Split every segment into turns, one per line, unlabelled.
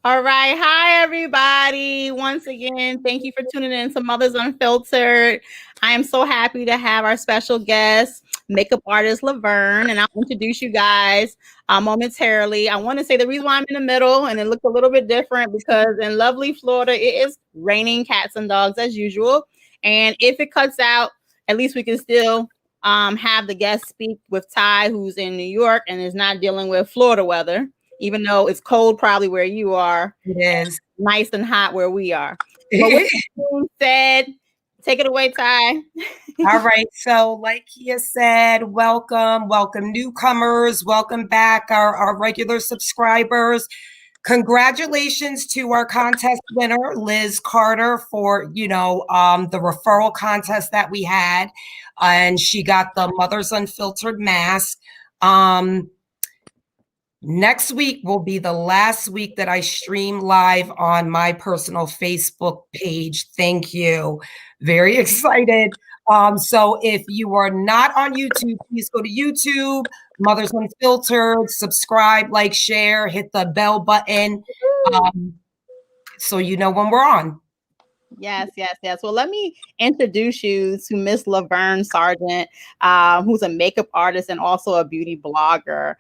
All right. Hi, everybody. Once again, thank you for tuning in to Mothers Unfiltered. I am so happy to have our special guest, makeup artist Laverne, and I'll introduce you guys momentarily. I want to say the reason why I'm in the middle and it looks a little bit different because in lovely Florida, it is raining cats and dogs as usual. And if it cuts out, at least we can still have the guest speak with Ty, who's in New York and is not dealing with Florida weather, even though it's cold probably where you are,
It is.
nice and hot where we are. But with that being said, take it away, Ty.
All right. So, like Kia said, welcome newcomers, welcome back our regular subscribers. Congratulations to our contest winner, Liz Carter, for the referral contest that we had, and she got the Mothers Unfiltered mask. Next week will be the last week that I stream live on my personal Facebook page. Thank you. Very excited. So if you are not on YouTube, please go to YouTube, Mothers Unfiltered, subscribe, like, share, hit the bell button, so you know when we're on.
Yes. Well, let me introduce you to Miss Laverne Sargent, who's a makeup artist and also a beauty blogger.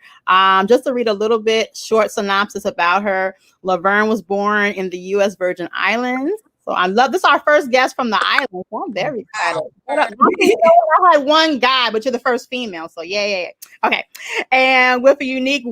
Just to read a little bit short synopsis about her, Laverne was born in the U.S. Virgin Islands. So I love this. Is our first guest from the island. So I'm very excited. I had one guy, but you're the first female. So yeah. Okay. And with a unique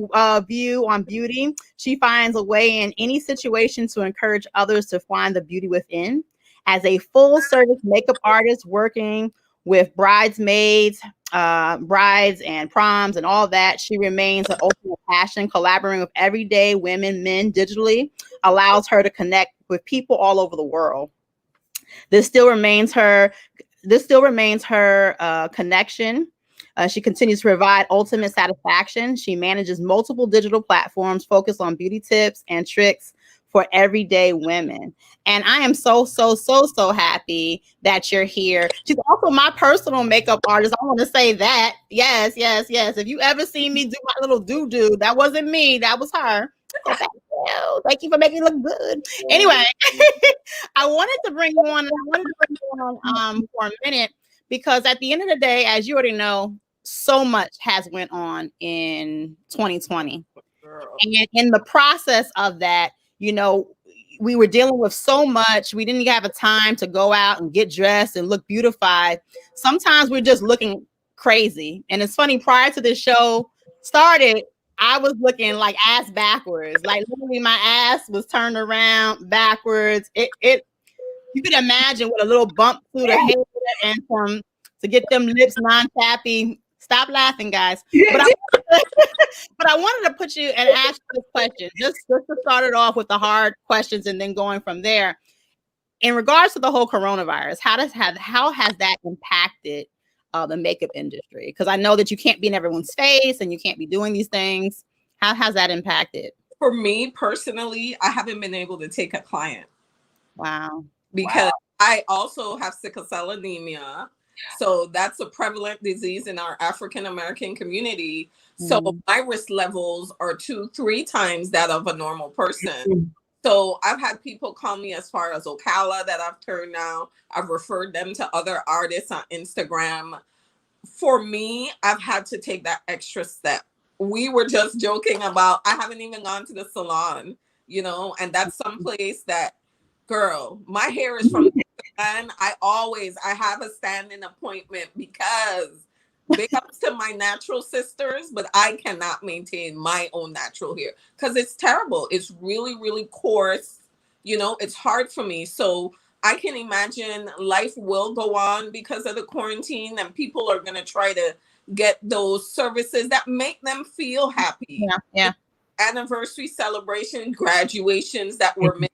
view on beauty, she finds a way in any situation to encourage others to find the beauty within. As a full-service makeup artist working with bridesmaids, brides and proms and all that, she remains an ultimate passion. Collaborating with everyday women, men digitally allows her to connect with people all over the world. This still remains her connection. She continues to provide ultimate satisfaction. She manages multiple digital platforms focused on beauty tips and tricks for everyday women. And I am so happy that you're here. She's also my personal makeup artist. I want to say that. Yes. If you ever see me do my little doo-doo, that wasn't me. That was her. So thank you for making it look good. Anyway, I wanted to bring you on for a minute because at the end of the day, as you already know, so much has went on in 2020. And in the process of that, we were dealing with so much. We didn't have a time to go out and get dressed and look beautified. Sometimes we're just looking crazy. And it's funny, prior to this show started, I was looking like ass backwards. Like literally my ass was turned around backwards. You can imagine with a little bump through the hair and to get them lips non-tappy. Stop laughing, guys. But I wanted to put you and ask you this question, just to start it off with the hard questions and then going from there. In regards to the whole coronavirus, how has that impacted the makeup industry? Because I know that you can't be in everyone's face and you can't be doing these things. How has that impacted?
For me personally, I haven't been able to take a client.
Wow.
Because I also have sickle cell anemia. So that's a prevalent disease in our African American community. So my risk levels are 2-3 times that of a normal person. So I've had people call me as far as Ocala that I've turned down. I've referred them to other artists on Instagram. For me, I've had to take that extra step. We were just joking about, I haven't even gone to the salon, and that's someplace that, girl, my hair is from and I have a standing appointment because big ups to my natural sisters, but I cannot maintain my own natural hair because it's terrible. It's really, really coarse. It's hard for me. So I can imagine life will go on because of the quarantine and people are going to try to get those services that make them feel happy.
Yeah.
Anniversary celebration, graduations that were made.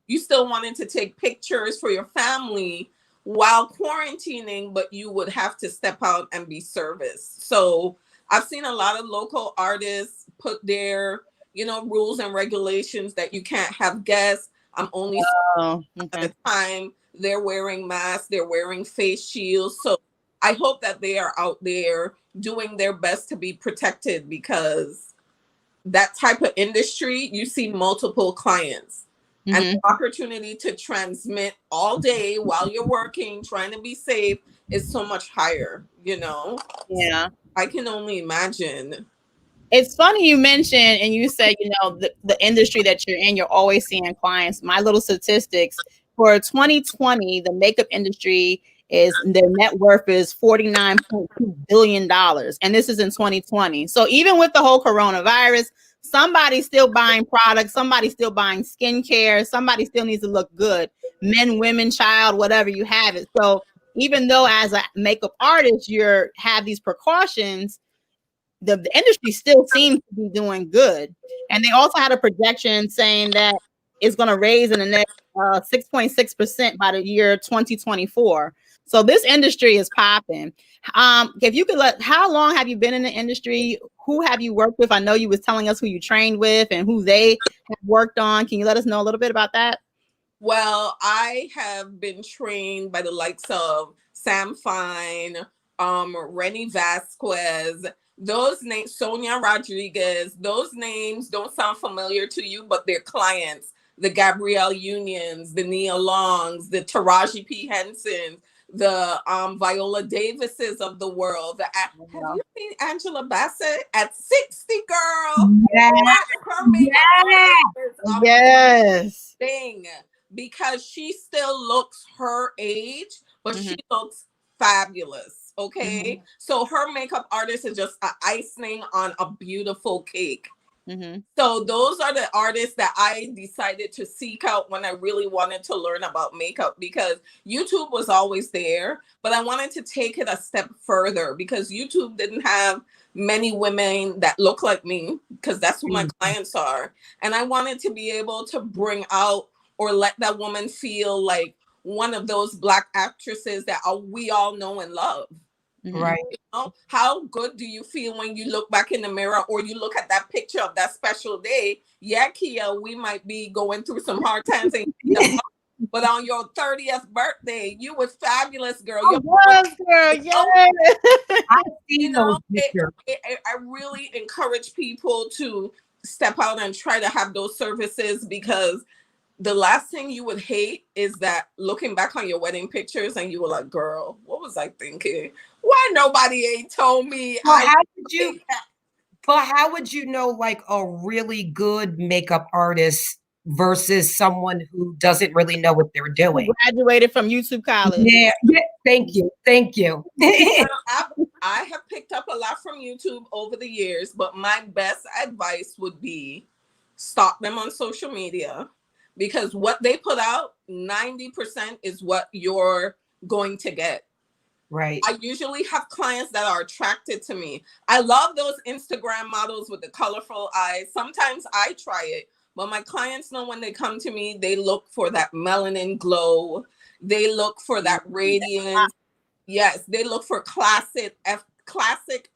You still wanted to take pictures for your family while quarantining, but you would have to step out and be serviced. So I've seen a lot of local artists put their, rules and regulations that you can't have guests. I'm only at the time. They're wearing masks. They're wearing face shields. So I hope that they are out there doing their best to be protected because that type of industry, you see multiple clients. And the opportunity to transmit all day while you're working, trying to be safe, is so much higher, you know?
Yeah.
I can only imagine.
It's funny you mentioned and you said, you know, the industry that you're in, you're always seeing clients. My little statistics for 2020, the makeup industry their net worth is $49.2 billion. And this is in 2020. So even with the whole coronavirus, somebody's still buying products, somebody's still buying skincare, somebody still needs to look good. Men, women, child, whatever you have it. So even though as a makeup artist, have these precautions, the industry still seems to be doing good. And they also had a projection saying that it's going to raise in the next 6.6% by the year 2024. So this industry is popping. If you could how long have you been in the industry? Who have you worked with? I know you was telling us who you trained with and who they have worked on. Can you let us know a little bit about that?
Well, I have been trained by the likes of Sam Fine, Renny Vasquez, those names, Sonia Rodriguez, those names don't sound familiar to you, but they're clients. The Gabrielle Unions, the Nia Longs, the Taraji P. Hensons, the Viola Davises of the world. Have you seen Angela Bassett at 60, girl?
Yes.
Thing, because she still looks her age, but she looks fabulous. Okay, so her makeup artist is just an icing on a beautiful cake. So those are the artists that I decided to seek out when I really wanted to learn about makeup, because YouTube was always there, but I wanted to take it a step further because YouTube didn't have many women that look like me, because that's who my clients are. And I wanted to be able to bring out or let that woman feel like one of those Black actresses that we all know and love.
Right.
You know, how good do you feel when you look back in the mirror or you look at that picture of that special day? Yeah, Kia, we might be going through some hard times, but on your 30th birthday, you were fabulous, girl.
Yes, girl. Yes.
I've seen those pictures.
I really encourage people to step out and try to have those services, because the last thing you would hate is that looking back on your wedding pictures and you were like, girl, what was I thinking? Why nobody ain't told me?
Well, how would you know like a really good makeup artist versus someone who doesn't really know what they're doing?
Graduated from YouTube college.
Yeah. Thank you.
I have picked up a lot from YouTube over the years, but my best advice would be stalk them on social media, because what they put out, 90% is what you're going to get.
Right.
I usually have clients that are attracted to me. I love those Instagram models with the colorful eyes. Sometimes I try it, but my clients know when they come to me, they look for that melanin glow. They look for that radiance. Yes, they look for classic,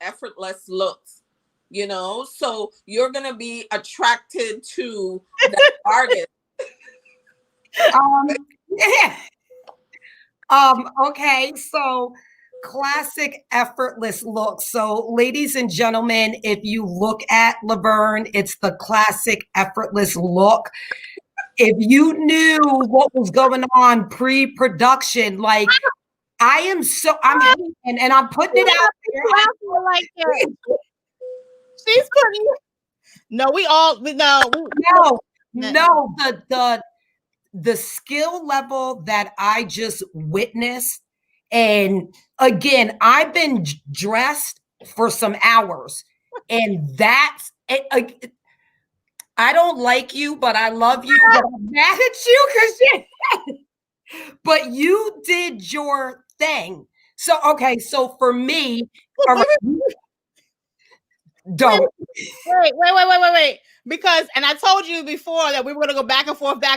effortless looks. You know, so you're gonna be attracted to that artist.
Okay, so classic effortless look. So ladies and gentlemen, if you look at Laverne, it's the classic effortless look. If you knew what was going on pre-production, like I'm and I'm putting it out there.
Like that. She's putting. No,
the skill level that I just witnessed. And again, I've been dressed for some hours, and that's it. I don't like you, but I love you. But I'm mad at you because but you did your thing. So, okay. So for me, don't.
Wait. Because, and I told you before that we were going to go back and forth. And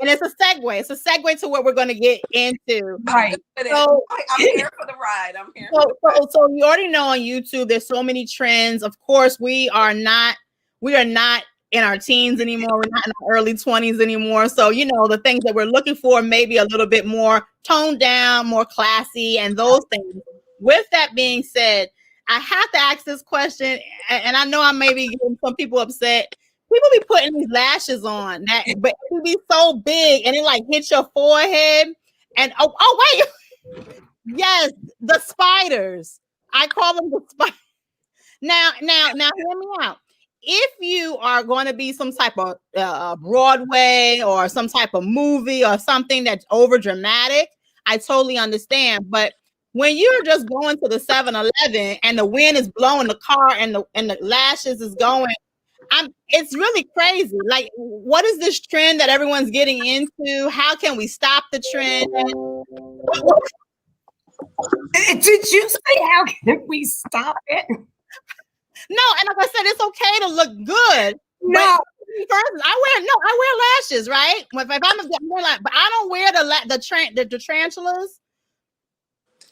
it's a segue. It's a segue to what we're going to get into.
Right.
So, I'm here for the ride.
So you already know on YouTube, there's so many trends. Of course, we are not in our teens anymore. We're not in our early 20s anymore. So, you know, the things that we're looking for, maybe a little bit more toned down, more classy, and those things. With that being said, I have to ask this question, and I know I may be getting some people upset. People be putting these lashes on that, but it be so big, and it like hits your forehead. And oh wait, yes, the spiders. I call them the spiders. Now, hear me out. If you are going to be some type of Broadway or some type of movie or something that's over dramatic, I totally understand. But when you're just going to the 7-Eleven and the wind is blowing the car and the lashes is going, it's really crazy. Like, what is this trend that everyone's getting into? How can we stop the trend?
Did you say how can we stop it?
No, and like I said, it's okay to look good.
No,
I wear lashes, right? If I'm more like, but I don't wear the tarantulas.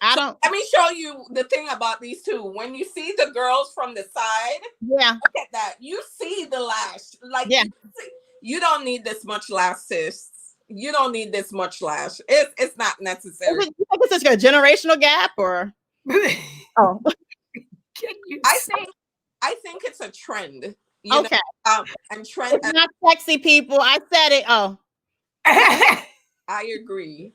I don't.
Let me show you the thing about these two. When you see the girls from the side,
yeah,
look at that. You see the lash. Like,
yeah.
You don't need this much lash, sis. You don't need this much lash. It's not necessary.
Is this a generational gap or? Oh,
can you
I think it's a trend.
Okay.
And trend.
It's not sexy, people. I said it. Oh.
I agree.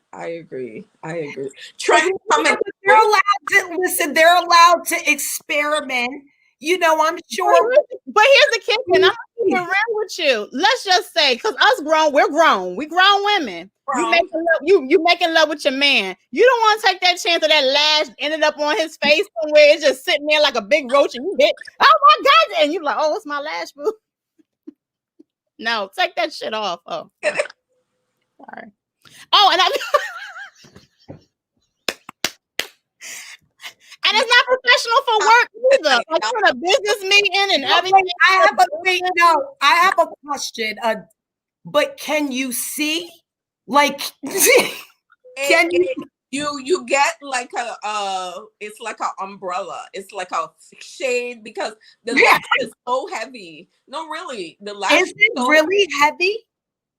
Trend coming.
They're allowed to listen. They're allowed to experiment. You know, I'm sure.
But here's the kicker, and I'm gonna be real with you. Let's just say, because we're grown. We grown women. You making love with your man. You don't want to take that chance of that lash ended up on his face somewhere. It's just sitting there like a big roach, and you hit. Oh my God! And you're like, oh, it's my lash, boo. No, take that shit off. Oh, sorry. Oh, and and it's not professional for work either. Like for a business meeting and everything.
I have a question. But can you see? Like, can
you get like it's like an umbrella. It's like a shade because the lash is so heavy. No, really, the lash
is really heavy.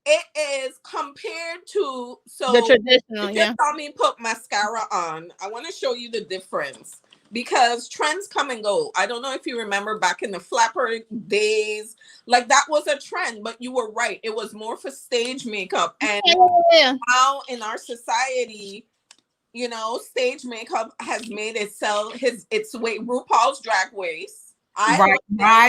It is compared to
the traditional.
You just saw me put mascara on. I want to show you the difference because trends come and go. I don't know if you remember back in the flapper days, like that was a trend, but you were right. It was more for stage makeup. And now in our society, you know, stage makeup has made itself its way. RuPaul's Drag Race.
Right.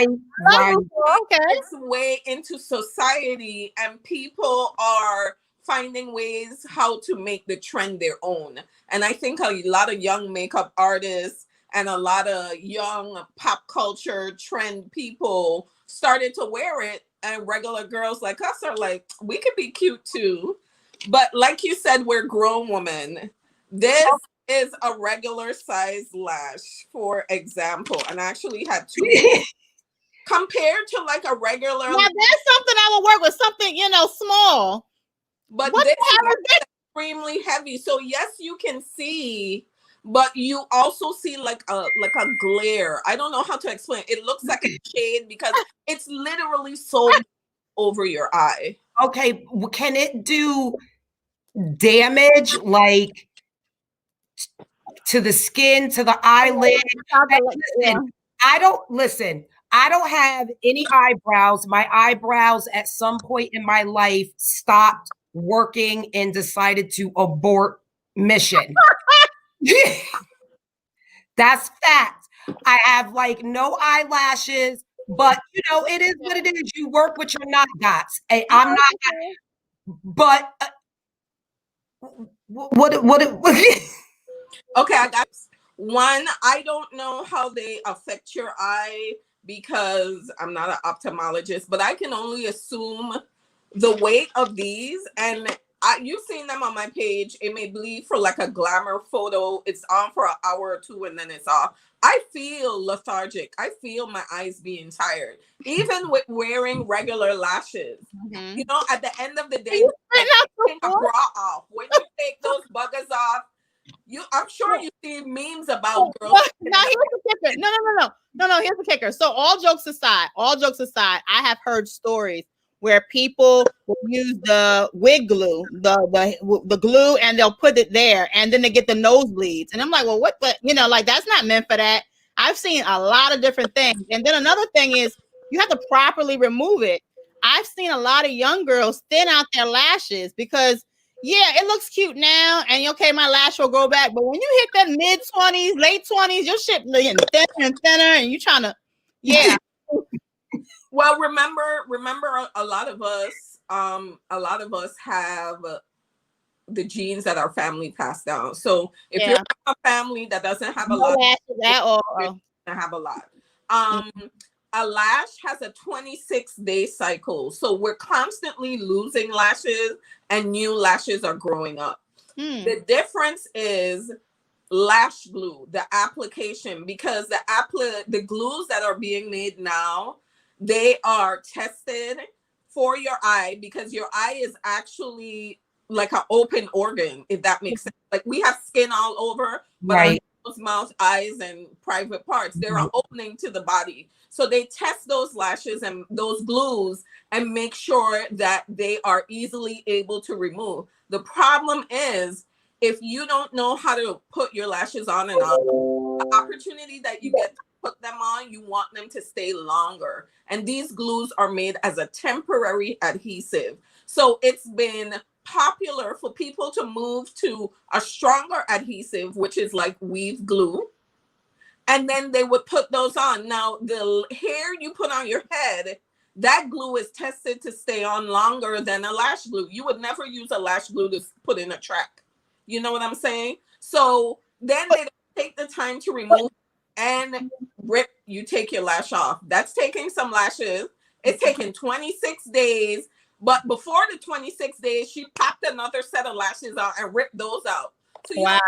Okay.
It's way into society, and people are finding ways how to make the trend their own. And I think a lot of young makeup artists and a lot of young pop culture trend people started to wear it, and regular girls like us are like, we could be cute too. But like you said, we're grown women. This is a regular size lash, for example, and I actually had two compared to like a regular.
Now there's something I will work with, something small,
but this is extremely heavy. So yes, you can see, but you also see like a glare. I don't know how to explain. It looks like a shade because it's literally so over your eye.
Okay, can it do damage like to the skin, to the eyelid? I don't have any eyebrows. My eyebrows at some point in my life stopped working and decided to abort mission. That's fact. I have like no eyelashes, but it is what it is. You work with your not dots. I'm not, but what
okay, I got one. I don't know how they affect your eye because I'm not an ophthalmologist, but I can only assume the weight of these. And you've seen them on my page. It may bleed for like a glamour photo. It's on for an hour or two and then it's off. I feel lethargic. I feel my eyes being tired, even with wearing regular lashes. Mm-hmm. At the end of the day, take a bra off. When you take those buggers off, I'm sure you see memes about girls.
Now here's the kicker. No. Here's the kicker. So all jokes aside, I have heard stories where people will use the wig glue, the glue, and they'll put it there, and then they get the nosebleeds. And I'm like, well, what? But like that's not meant for that. I've seen a lot of different things. And then another thing is you have to properly remove it. I've seen a lot of young girls thin out their lashes because, yeah, it looks cute now. And okay, my lash will grow back. But when you hit that mid-20s, late 20s, your shit getting thinner and thinner, and you trying to, yeah.
Well, remember, a lot of us have the genes that our family passed down. So if you're a family that doesn't have a lot of lashes at all, you're gonna have a lot. A lash has a 26-day cycle. So we're constantly losing lashes and new lashes are growing up. The difference is lash glue, the application, because the glues that are being made now, they are tested for your eye because your eye is actually like an open organ, if that makes sense. Like we have skin all over, but our nose, mouth, eyes, and private parts, they're an opening to the body. So they test those lashes and those glues and make sure that they are easily able to remove. The problem is if you don't know how to put your lashes on and off, the opportunity that you get to put them on, you want them to stay longer. And these glues are made as a temporary adhesive. So it's been popular for people to move to a stronger adhesive, which is like weave glue. And then they would put those on. Now, the hair you put on your head, that glue is tested to stay on longer than a lash glue. You would never use a lash glue to put in a track. You know what I'm saying? So then they don't take the time to remove and rip, you take your lash off. That's taking some lashes. It's taking 26 days. But before the 26 days, she popped another set of lashes out and ripped those out. So you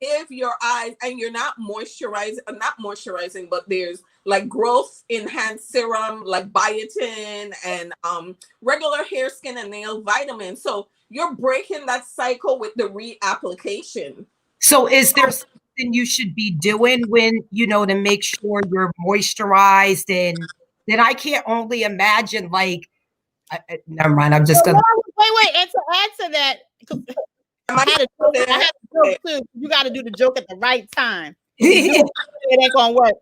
if your eyes, and you're not moisturizing, but there's like growth enhanced serum like biotin and regular hair, skin, and nail vitamins. So you're breaking that cycle with the reapplication.
So is there something you should be doing when, to make sure you're moisturized? And then I can't only imagine never mind. I'm just gonna
wait. And to add to that, I had a joke too. You got to do the joke at the right time. It ain't gonna work.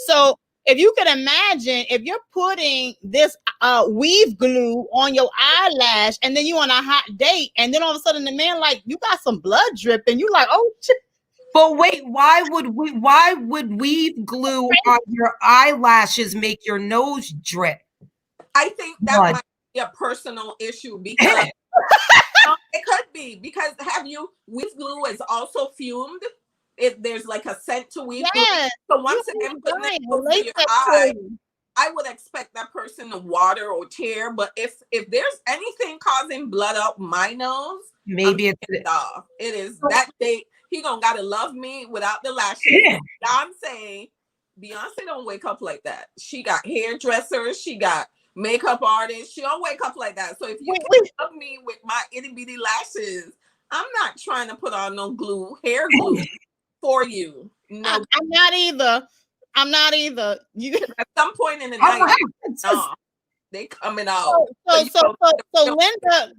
So if you can imagine, if you're putting this weave glue on your eyelash, and then you on a hot date, and then all of a sudden the man like, you got some blood dripping. You like, oh shit.
But wait, why would weave glue on your eyelashes make your nose drip?
I think that might be a personal issue because it could be because weave glue is also fumed. There's like a scent to weave glue. So once again, putting it over your eye, I would expect that person to water or tear. But if there's anything causing blood up my nose,
maybe
it's off. It is that day. He gonna gotta love me without the lashes. Yeah. I'm saying Beyonce don't wake up like that. She got hairdressers. She got makeup artists. She don't wake up like that. So if you love me with my itty bitty lashes, I'm not trying to put on no hair glue for you. No,
I'm not either. You
at some point in the night, they coming out.
So Linda,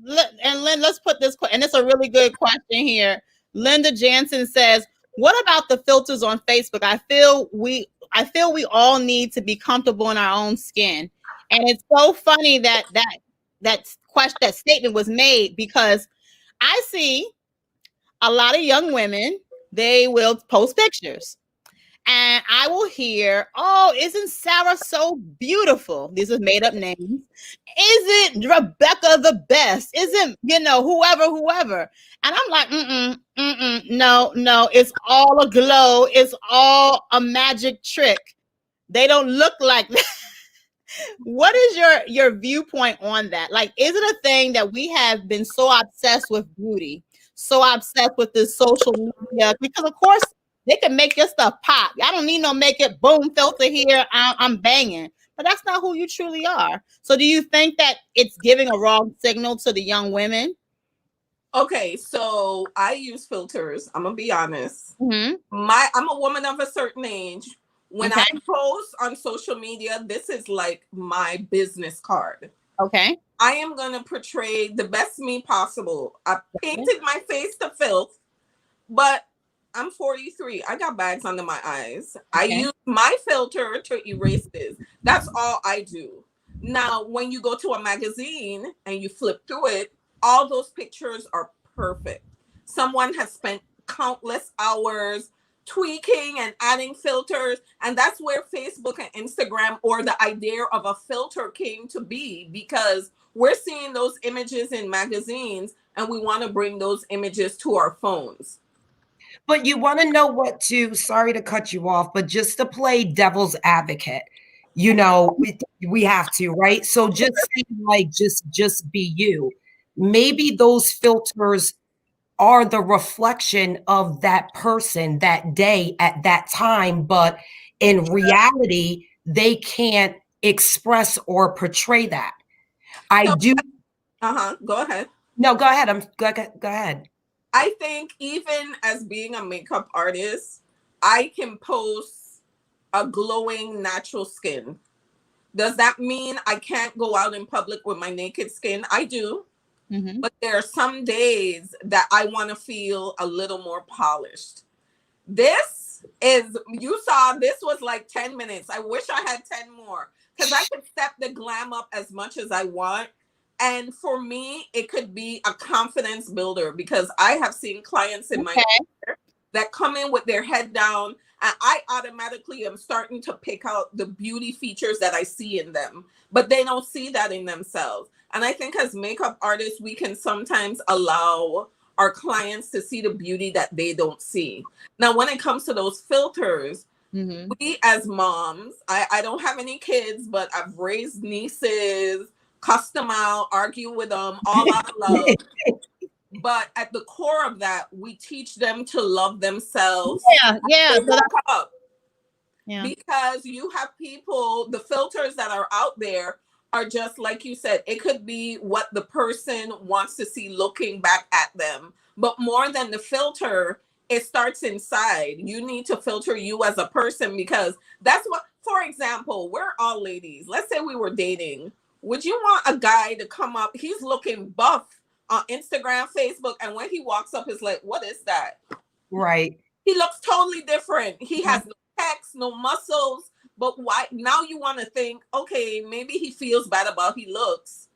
let's put this, and it's a really good question here. Linda Jansen says, "What about the filters on Facebook? I feel we all need to be comfortable in our own skin." And it's so funny that statement was made because I see a lot of young women, they will post pictures and I will hear, "Oh, isn't Sarah so beautiful?" These are made up names. "Isn't Rebecca the best? Isn't, whoever?" And I'm like, no, it's all a glow. It's all a magic trick. They don't look like that. What is your viewpoint on that? Like, is it a thing that we have been so obsessed with beauty, so obsessed with this social media? Because of course they can make your stuff pop. I don't need no makeup, boom, filter here, I'm banging. But that's not who you truly are. So do you think that it's giving a wrong signal to the young women?
Okay, so I use filters. I'm gonna be honest.
Mm-hmm.
I'm a woman of a certain age. When I post on social media, this is like my business card.
Okay.
I am going to portray the best me possible. I painted my face to filth, but I'm 43. I got bags under my eyes. I
Okay.
use my filter to erase this. That's all I do. Now, when you go to a magazine and you flip through it, all those pictures are perfect. Someone has spent countless hours tweaking and adding filters. And that's where Facebook and Instagram, or the idea of a filter, came to be, because we're seeing those images in magazines and we want to bring those images to our phones.
But you want to know what to, sorry to cut you off, but just to play devil's advocate, you know, we have to, right? So just say, like, just be you. Maybe those filters are the reflection of that person that day at that time, but in reality, they can't express or portray that. I
So,
do.
go ahead.
No, go ahead. Go ahead.
I think even as being a makeup artist, I can post a glowing natural skin. Does that mean I can't go out in public with my naked skin? I do.
Mm-hmm.
But there are some days that I want to feel a little more polished. This is, you saw, this was like 10 minutes. I wish I had 10 more, because I could step the glam up as much as I want. And for me, it could be a confidence builder, because I have seen clients in my career that come in with their head down, and I automatically am starting to pick out the beauty features that I see in them, but they don't see that in themselves. And I think as makeup artists, we can sometimes allow our clients to see the beauty that they don't see. Now, when it comes to those filters,
Mm-hmm.
we as moms, I don't have any kids, but I've raised nieces, cuss them out, argue with them, all out of love. But at the core of that, we teach them to love themselves.
Yeah.
They woke up.
Yeah.
Because you have people, the filters that are out there are just like you said, it could be what the person wants to see looking back at them. But more than the filter, it starts inside. You need to filter you as a person, because that's what, for example, we're all ladies. Let's say we were dating. Would you want a guy to come up? He's looking buff on Instagram, Facebook, and when he walks up, it's like, what is that?
Right.
He looks totally different. He has no pecs, no muscles. But why now you want to think, okay, maybe he feels bad about he looks.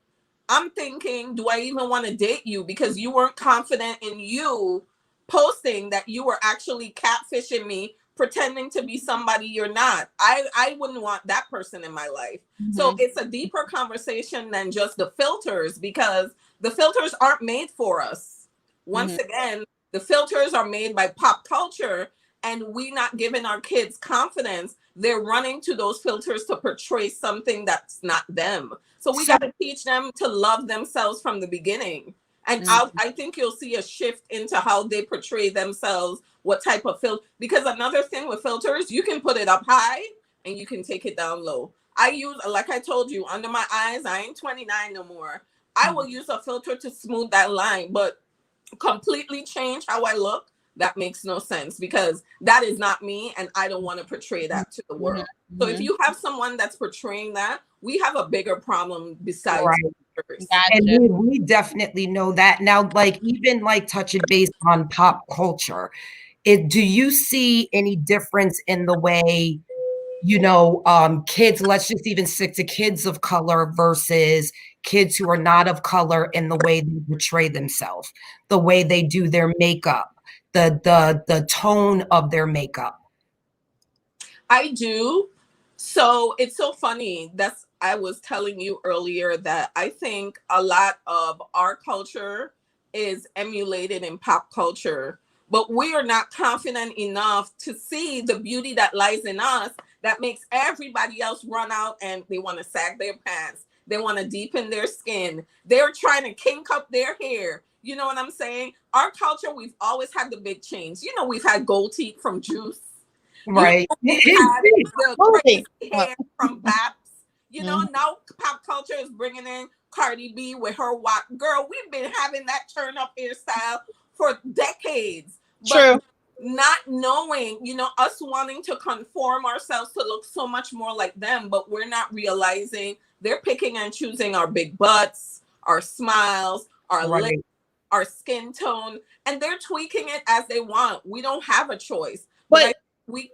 I'm thinking, do I even want to date you? Because you weren't confident in you posting that you were actually catfishing me, pretending to be somebody you're not. I wouldn't want that person in my life. Mm-hmm. So it's a deeper conversation than just the filters, because the filters aren't made for us. Once again, the filters are made by pop culture, and we not giving our kids confidence. They're running to those filters to portray something that's not them. So we got to teach them to love themselves from the beginning. And I think you'll see a shift into how they portray themselves, what type of filter. Because another thing with filters, you can put it up high and you can take it down low. I use, like I told you, under my eyes, I ain't 29 no more. I will use a filter to smooth that line, but completely change how I look, that makes no sense, because that is not me, and I don't want to portray that to the world. So if you have someone that's portraying that, we have a bigger problem besides
Gotcha. And we definitely know that. Now, like, even like touching base on pop culture, do you see any difference in the way, you know, kids, let's just even stick to kids of color versus kids who are not of color, in the way they portray themselves, the way they do their makeup, the tone of their makeup?
I do. So it's so funny. I was telling you earlier that I think a lot of our culture is emulated in pop culture, but we are not confident enough to see the beauty that lies in us that makes everybody else run out and they want to sag their pants. They want to deepen their skin. They're trying to kink up their hair. You know what I'm saying? Our culture, we've always had the big chains. You know, we've had gold teeth from Juice.
Right.
The crazy hair from Baps. You know, now pop culture is bringing in Cardi B with her walk. Girl, we've been having that turn up hairstyle for decades.
True.
But not knowing, you know, us wanting to conform ourselves to look so much more like them, but we're not realizing they're picking and choosing our big butts, our smiles, our lips. our skin tone, and they're tweaking it as they want. We don't have a choice.
But
we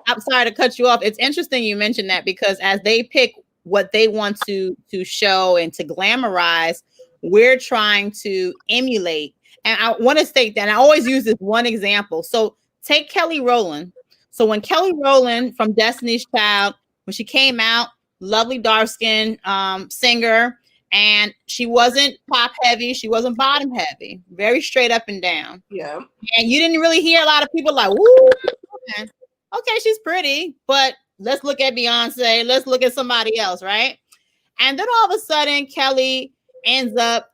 I'm sorry to cut you off. It's interesting you mentioned that, because as they pick what they want to show and to glamorize, we're trying to emulate. And I want to state that I always use this one example. So take Kelly Rowland. So when Kelly Rowland from Destiny's Child, when she came out, lovely dark skin singer, and she wasn't top heavy, she wasn't bottom heavy, very straight up and down.
Yeah.
And you didn't really hear a lot of people like, woo, okay, she's pretty, but let's look at Beyonce, let's look at somebody else, right? And then all of a sudden, Kelly ends up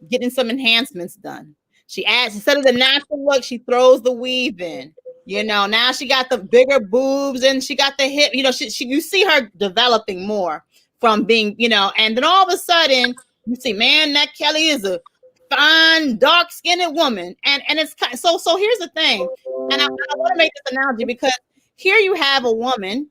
getting some enhancements done. She adds, instead of the natural look, she throws the weave in. Now she got the bigger boobs and she got the hip. You see her developing more from being, and then all of a sudden you see, man, that Kelly is a fine, dark-skinned woman. And it's so here's the thing. And I want to make this analogy, because here you have a woman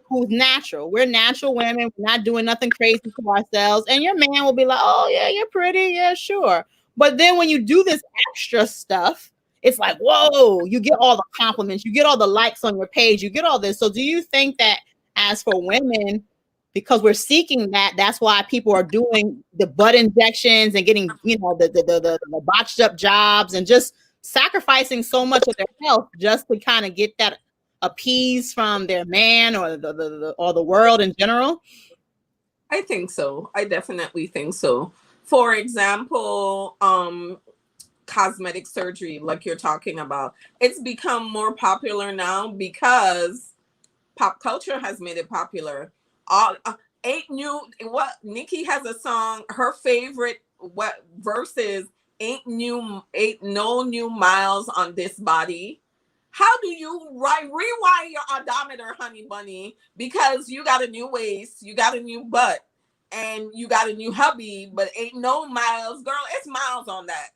who's natural. We're natural women. We're not doing nothing crazy to ourselves. And your man will be like, oh, yeah, you're pretty. Yeah, sure. But then when you do this extra stuff, it's like, whoa, you get all the compliments. You get all the likes on your page. You get all this. So do you think that as for women, because we're seeking that, that's why people are doing the butt injections and getting, the botched up jobs and just sacrificing so much of their health just to kind of get that appease from their man or the world in general?
I think so. I definitely think so. For example, cosmetic surgery, like you're talking about, it's become more popular now because pop culture has made it popular. Nicki has a song, her favorite verse is ain't no new miles on this body. How do you rewind your odometer, honey bunny? Because you got a new waist, you got a new butt, and you got a new hubby, but ain't no miles. Girl, it's miles on that.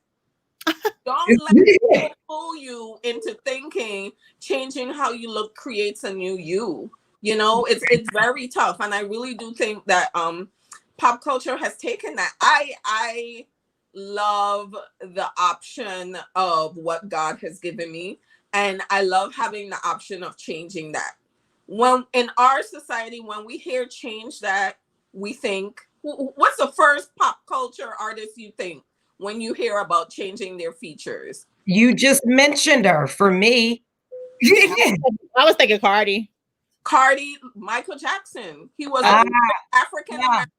Don't let people fool you into thinking changing how you look creates a new you. It's very tough. And I really do think that pop culture has taken that. I love the option of what God has given me. And I love having the option of changing that. When in our society, when we hear change that, we think, what's the first pop culture artist you think when you hear about changing their features?
You just mentioned her for me.
I was thinking Cardi,
Michael Jackson. He was an African American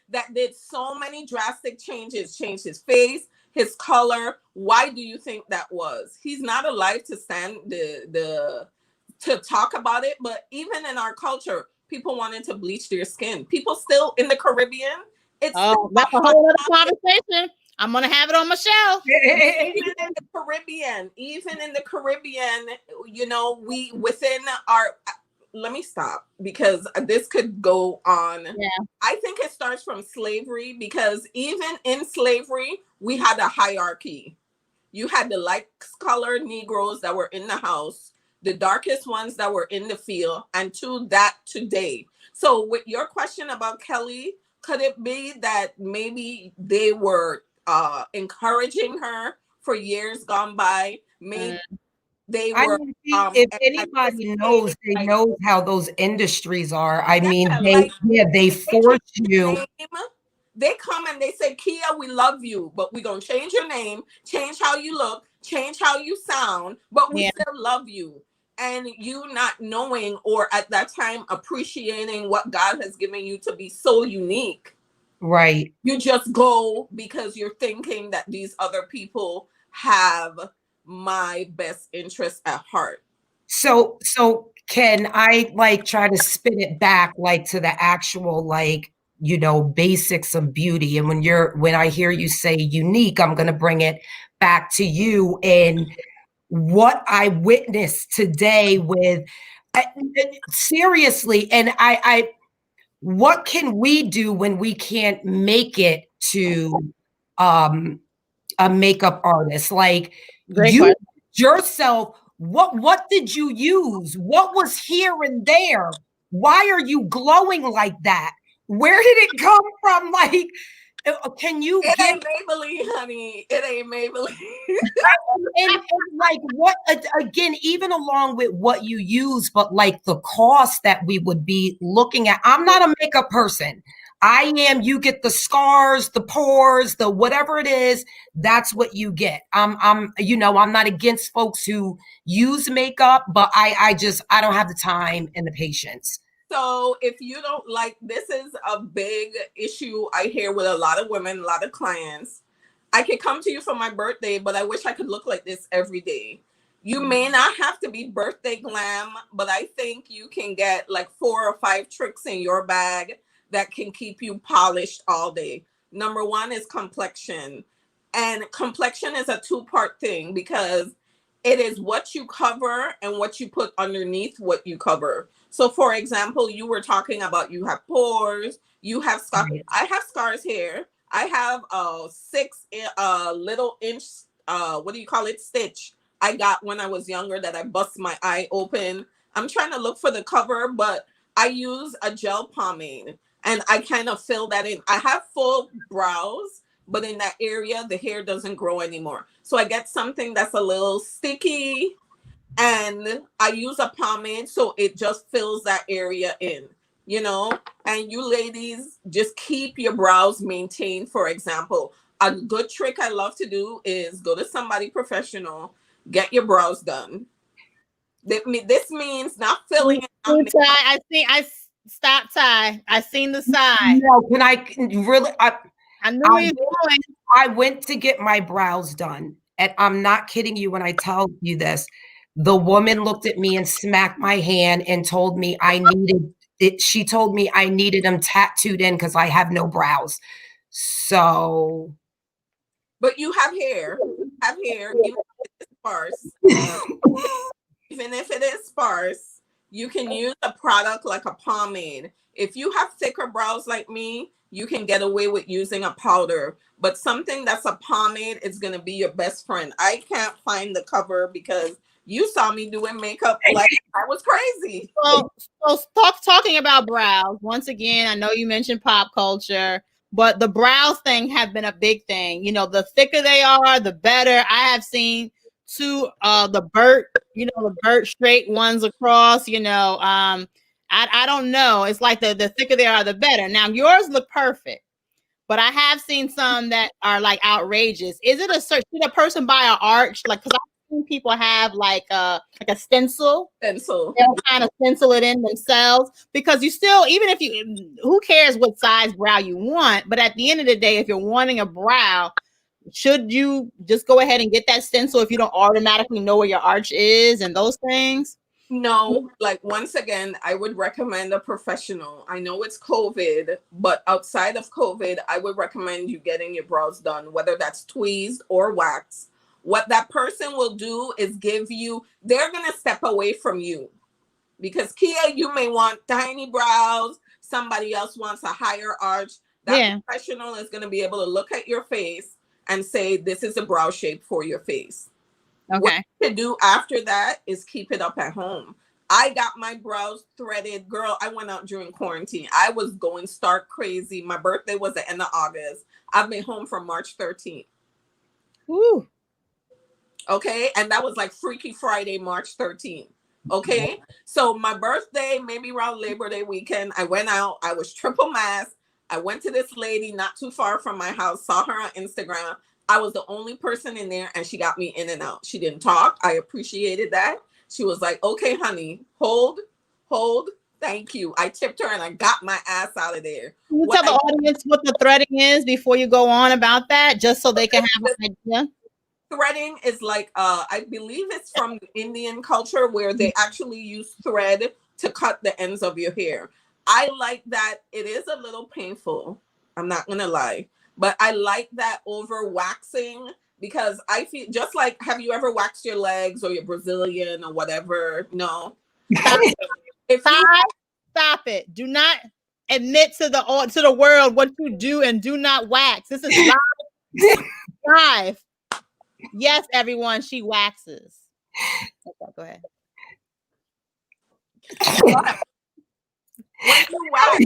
that did so many drastic changes, changed his face, his color. Why do you think that was? He's not alive to stand to talk about it, but even in our culture, people wanted to bleach their skin. People still in the Caribbean. That's a whole other conversation.
I'm gonna have it on my shelf.
Even in the Caribbean, we within our. Let me stop, because this could go on.
Yeah.
I think it starts from slavery, because even in slavery, we had a hierarchy. You had the light colored Negroes that were in the house, the darkest ones that were in the field, and to that today. So with your question about Kelly, could it be that maybe they were encouraging her for years gone by? Maybe they were.
If anybody knows, they know how those industries are. I mean, they force you.
They come and they say, Kia, we love you, but we're going to change your name, change how you look, change how you sound, but we still love you. And you not knowing, or at that time appreciating what God has given you to be so unique.
Right.
You just go because you're thinking that these other people have my best interest at heart.
So can I try to spin it back to the actual basics of beauty? And when I hear you say unique, I'm going to bring it back to you and what I witnessed today with seriously. And what can we do when we can't make it to a makeup artist? Yourself, what did you use? What was here and there? Why are you glowing like that? Where did it come from? Can you
It
give
ain't Maybelline, honey. It ain't Maybelline.
and like what again, even along with what you use, but like the cost that we would be looking at. I'm not a makeup person. I am, you get the scars, the pores, the whatever it is, that's what you get. I'm not against folks who use makeup, but I don't have the time and the patience.
So if you don't like, this is a big issue I hear with a lot of women, a lot of clients. I could come to you for my birthday, but I wish I could look like this every day. You may not have to be birthday glam, but I think you can get like 4 or 5 tricks in your bag that can keep you polished all day. Number one is complexion. And complexion is a 2-part thing because it is what you cover and what you put underneath what you cover. So for example, you were talking about you have pores, you have scars. I have scars here. I have a 6 little inch, what do you call it, stitch I got when I was younger that I bust my eye open. I'm trying to look for the cover, but I use a gel pomade and I kind of fill that in. I have full brows, but in that area, the hair doesn't grow anymore. So I get something that's a little sticky and I use a pomade so it just fills that area in, and you ladies just keep your brows maintained. For example, a good trick I love to do is go to somebody professional, get your brows done. This means not filling it out.
Stop, Ty. I seen the side.
No, can I really?
I knew where you were going.
I went to get my brows done, and I'm not kidding you when I tell you this. The woman looked at me and smacked my hand and told me I needed it. She told me I needed them tattooed in because I have no brows. So,
but you have hair. Even if it's sparse. Even if it is sparse, you can use a product like a pomade. If you have thicker brows like me, you can get away with using a powder, but something that's a pomade is going to be your best friend. I can't find the cover because you saw me doing makeup like I was crazy.
So talking about brows, once again, I know you mentioned pop culture, but the brows thing have been a big thing. The thicker they are, the better. I have seen the Burt straight ones across, I don't know. It's like the thicker they are, the better. Now yours look perfect, but I have seen some that are like outrageous. Is it should a person buy an arch? Like, because I've seen people have like a stencil. They'll kind of stencil it in themselves because you still, even if who cares what size brow you want? But at the end of the day, if you're wanting a brow, should you just go ahead and get that stencil if you don't automatically know where your arch is and those things?
No, like once again, I would recommend a professional. I know it's COVID, but outside of COVID, I would recommend you getting your brows done, whether that's tweezed or wax. What that person will do is they're going to step away from you because Kia, you may want tiny brows. Somebody else wants a higher arch. That professional is going to be able to look at your face and say, this is a brow shape for your face.
Okay.
What you can do after that is keep it up at home. I got my brows threaded. Girl, I went out during quarantine. I was going stark crazy. My birthday was the end of August. I've been home from March 13th.
Woo.
Okay. And that was like Freaky Friday, March 13th. Okay. So my birthday, maybe around Labor Day weekend, I went out. I was triple masked. I went to this lady not too far from my house, saw her on Instagram. I was the only person in there and she got me in and out. She didn't talk. I appreciated that. She was like, okay, honey, hold. Thank you. I tipped her and I got my ass out of there.
Can you tell the audience what the threading is before you go on about that, just so they can have an idea?
Threading is like, I believe it's from Indian culture where they actually use thread to cut the ends of your hair. I like that. It is a little painful. I'm not going to lie. But I like that over waxing because I feel just like, have you ever waxed your legs or your Brazilian or whatever? No.
Stop it. Do not admit to the world what you do and do not wax. This is live. Yes, everyone, she waxes. Okay, go ahead.
When you wax,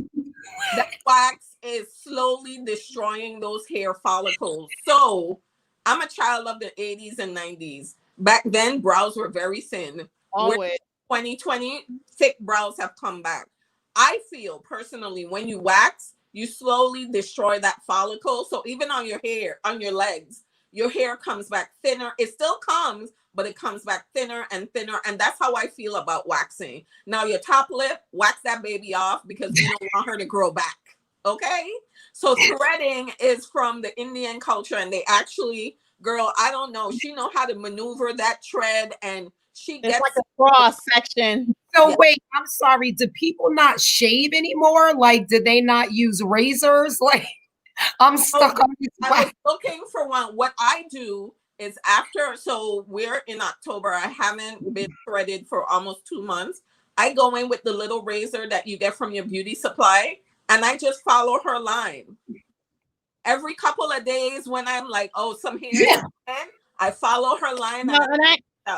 that wax is slowly destroying those hair follicles. So I'm a child of the 80s and 90s. Back then, brows were very thin.
Always.
2020, thick brows have come back. I feel personally, when you wax, you slowly destroy that follicle. So even on your hair, on your legs, your hair comes back thinner. It still comes, but it comes back thinner and thinner. And that's how I feel about waxing. Now, your top lip, wax that baby off because you don't want her to grow back. Okay? So threading is from the Indian culture, and they actually, girl, I don't know. She know how to maneuver that thread, and she gets
it's like a cross section.
So wait, I'm sorry. Do people not shave anymore? Like, did they not use razors? Like, I'm stuck on this.
I was looking for one. What I do is after, so we're in October. I haven't been threaded for almost 2 months. I go in with the little razor that you get from your beauty supply, and I just follow her line. Every couple of days when I'm like, oh, some hair, I follow her line.
No,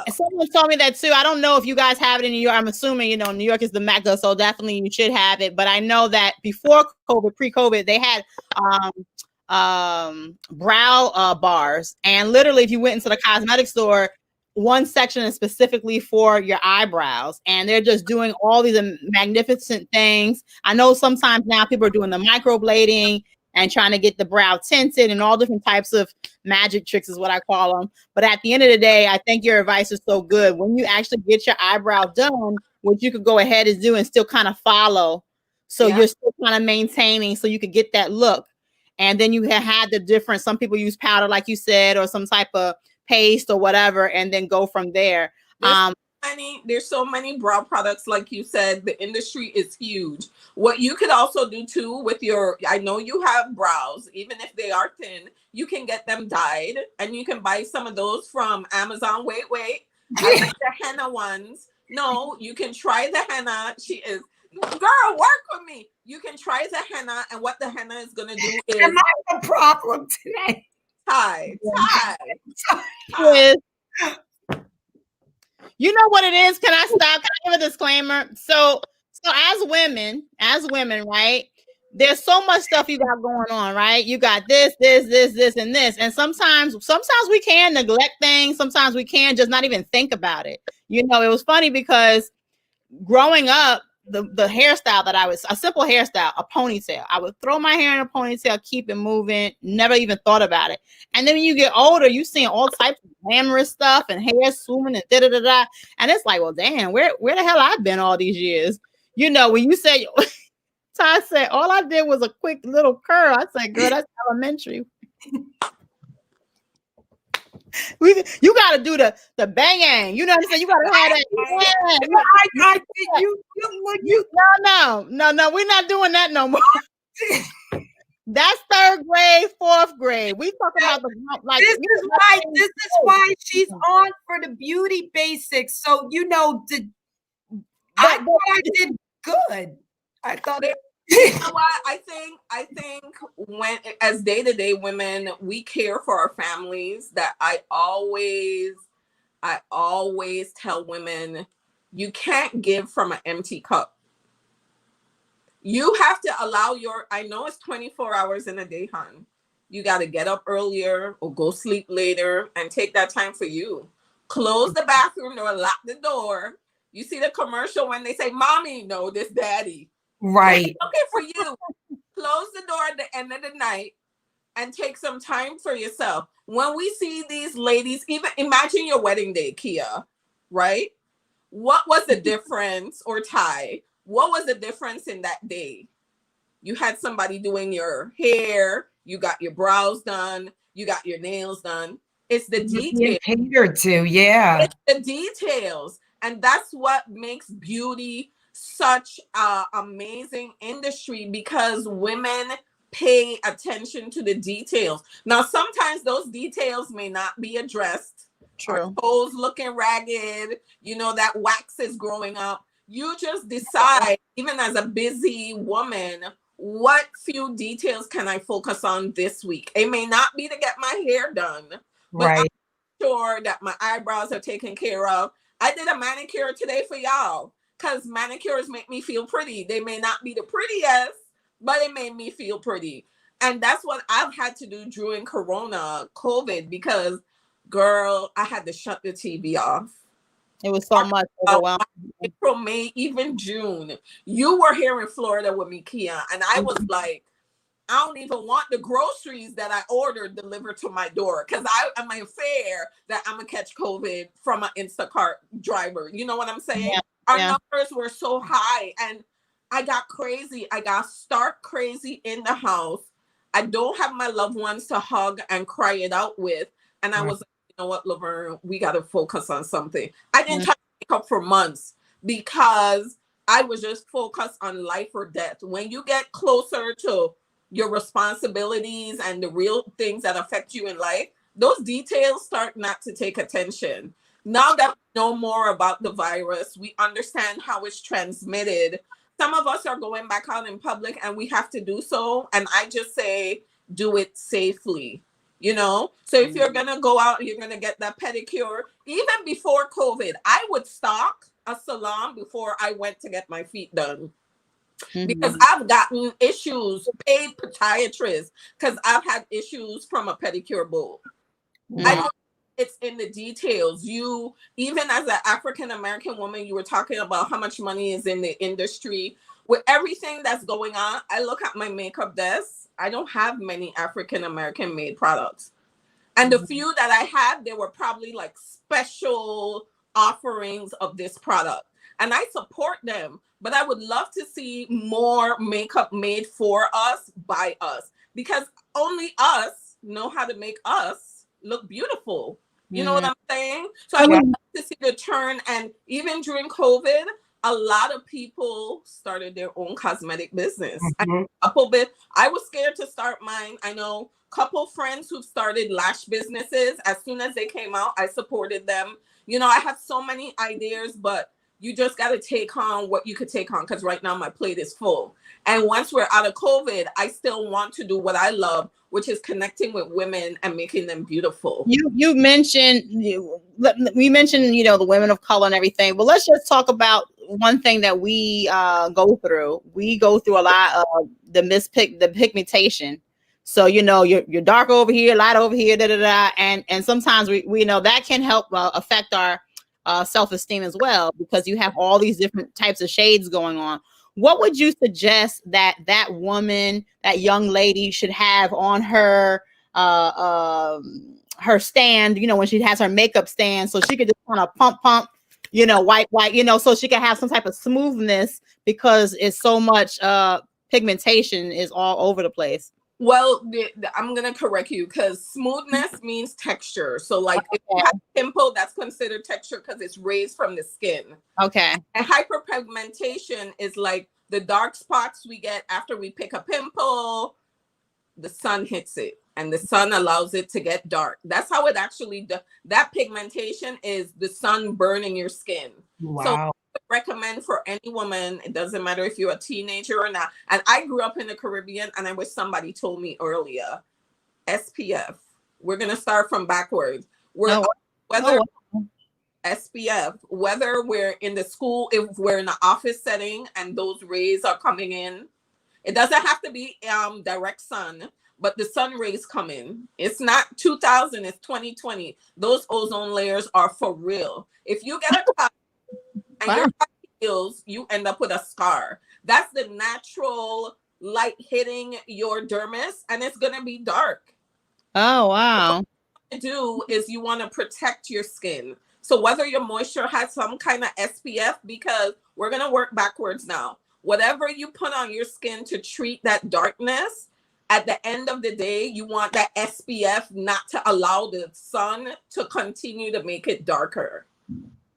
and someone told me that too. I don't know if you guys have it in New York. I'm assuming, you know, New York is the Mecca, so definitely you should have it. But I know that before COVID, pre-COVID, they had brow bars, and literally, if you went into the cosmetic store, one section is specifically for your eyebrows, and they're just doing all these magnificent things. I know sometimes now people are doing the microblading and trying to get the brow tinted and all different types of magic tricks is what I call them. But at the end of the day, I think your advice is so good. When you actually get your eyebrow done, what you could go ahead and do and still kind of follow. So you're still kind of maintaining so you could get that look. And then you had the difference. Some people use powder, like you said, or some type of paste or whatever, and then go from there.
There's so many brow products, like you said. The industry is huge. What you could also do too with your, I know you have brows, even if they are thin, you can get them dyed, and you can buy some of those from Amazon. Wait, I like the henna ones. No, you can try the henna. She is, girl, work with me. You can try the henna, and what the henna is gonna do is,
am I the problem today?
Tie.
You know what it is? Can I stop? Can I give a disclaimer? So as women, right? There's so much stuff you got going on, right? You got this, and this. And sometimes we can neglect things. Sometimes we can just not even think about it. You know, it was funny because growing up, the hairstyle that a simple hairstyle, a ponytail. I would throw my hair in a ponytail, keep it moving, never even thought about it. And then when you get older, you're seeing all types of glamorous stuff and hair swooping and da-da-da-da. And it's like, well, damn, where the hell I've been all these years? You know, when you say, Ty said, all I did was a quick little curl. I said, girl, that's elementary. You got to do the bang. You know what I'm saying? You got to have that. No, we're not doing that no more. That's 3rd grade, 4th grade. We talk about the like.
This is why she's on for the beauty basics. So you know, I thought I did good. I thought it.
You know what? I think when, as day-to-day women, we care for our families. That I always tell women, you can't give from an empty cup. You have to allow I know it's 24 hours in a day, hon. You got to get up earlier or go sleep later and take that time for you. Close the bathroom door, lock the door. You see the commercial when they say, mommy, no, this daddy.
Right.
It's okay for you. Close the door at the end of the night and take some time for yourself. When we see these ladies, even imagine your wedding day, Kia, right? What was the difference, or Ty? What was the difference in that day? You had somebody doing your hair, you got your brows done, you got your nails done. It's the details.
Catered to, yeah.
It's the details. And that's what makes beauty such an amazing industry, because women pay attention to the details. Now, sometimes those details may not be addressed.
True.
Our toes looking ragged, you know, that wax is growing up. You just decide, even as a busy woman, what few details can I focus on this week? It may not be to get my hair done, but
right.
I'm sure that my eyebrows are taken care of. I did a manicure today for y'all, because manicures make me feel pretty. They may not be the prettiest, but it made me feel pretty. And that's what I've had to do during Corona, COVID, because girl, I had to shut the TV off.
It was so much overwhelming.
April, May, even June. You were here in Florida with me, Kia, and I was like, I don't even want the groceries that I ordered delivered to my door because I'm afraid that I'm gonna catch COVID from an Instacart driver. You know what I'm saying? Our numbers were so high, and I got crazy. I got stark crazy in the house. I don't have my loved ones to hug and cry it out with, and I was like, you know what, Laverne, we got to focus on something. I didn't touch makeup for months because I was just focused on life or death. When you get closer to your responsibilities and the real things that affect you in life, those details start not to take attention. Now that we know more about the virus, we understand how it's transmitted. Some of us are going back out in public and we have to do so. And I just say, do it safely, you know? So if you're gonna go out, you're gonna get that pedicure. Even before COVID, I would stalk a salon before I went to get my feet done. Because I've gotten issues, paid podiatrists, because I've had issues from a pedicure bull. I know it's in the details. You, even as an African-American woman, you were talking about how much money is in the industry. With everything that's going on, I look at my makeup desk. I don't have many African-American made products. And the few that I had, they were probably like special offerings of this product. And I support them. But I would love to see more makeup made for us, by us, because only us know how to make us look beautiful. You know what I'm saying? So I would love to see the turn. And even during COVID, a lot of people started their own cosmetic business. A couple bit. I was scared to start mine. I know a couple friends who started lash businesses. As soon as they came out, I supported them. You know, I have so many ideas, but you just got to take on what you could take on, because right now my plate is full. And once we're out of COVID, I still want to do what I love, which is connecting with women and making them beautiful.
You mentioned, we mentioned, you know, the women of color and everything, but let's just talk about one thing that we go through. We go through a lot of the pigmentation. So, you know, you're dark over here, light over here, and sometimes we know that can help affect our self-esteem as well, because you have all these different types of shades going on. What would you suggest that woman, that young lady, should have on her her stand, you know, when she has her makeup stand, so she could just kind of pump, you know, white, you know, so she can have some type of smoothness, because it's so much pigmentation is all over the place?
Well, I'm going to correct you, because smoothness means texture. So like if you have a pimple, that's considered texture because it's raised from the skin.
Okay.
And hyperpigmentation is like the dark spots we get after we pick a pimple, the sun hits it and the sun allows it to get dark. That's how it actually does. That pigmentation is the sun burning your skin.
Wow.
So recommend for any woman, it doesn't matter if you're a teenager or not. And I grew up in the Caribbean, and I wish somebody told me earlier, SPF. We're going to start from backwards. SPF, whether we're in the school, if we're in the office setting and those rays are coming in, it doesn't have to be direct sun, but the sun rays come in. It's not 2000, it's 2020. Those ozone layers are for real. If you get a cut and your cut heals, you end up with a scar. That's the natural light hitting your dermis, and it's going to be dark.
Oh, wow.
What you do is you want to protect your skin. So whether your moisture has some kind of SPF, because we're going to work backwards now. Whatever you put on your skin to treat that darkness, at the end of the day, you want that SPF not to allow the sun to continue to make it darker.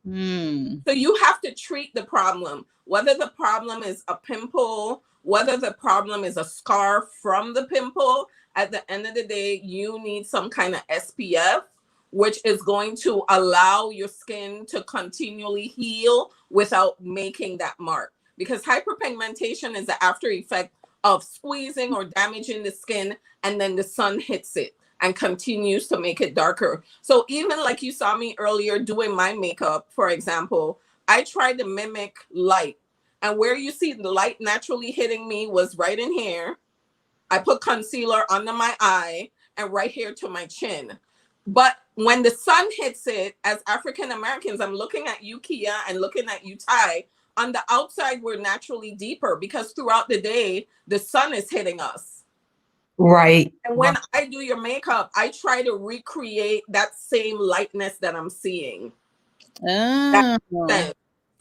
So you have to treat the problem, whether the problem is a pimple, whether the problem is a scar from the pimple. At the end of the day, you need some kind of SPF, which is going to allow your skin to continually heal without making that mark. Because hyperpigmentation is the after effect of squeezing or damaging the skin, and then the sun hits it and continues to make it darker. So even like you saw me earlier doing my makeup, for example, I tried to mimic light. And where you see the light naturally hitting me was right in here. I put concealer under my eye and right here to my chin. But when the sun hits it, as African Americans, I'm looking at you, Kia, and looking at you, Ty. On the outside, we're naturally deeper because throughout the day, the sun is hitting us.
Right.
And when I do your makeup, I try to recreate that same lightness that I'm seeing.
Oh.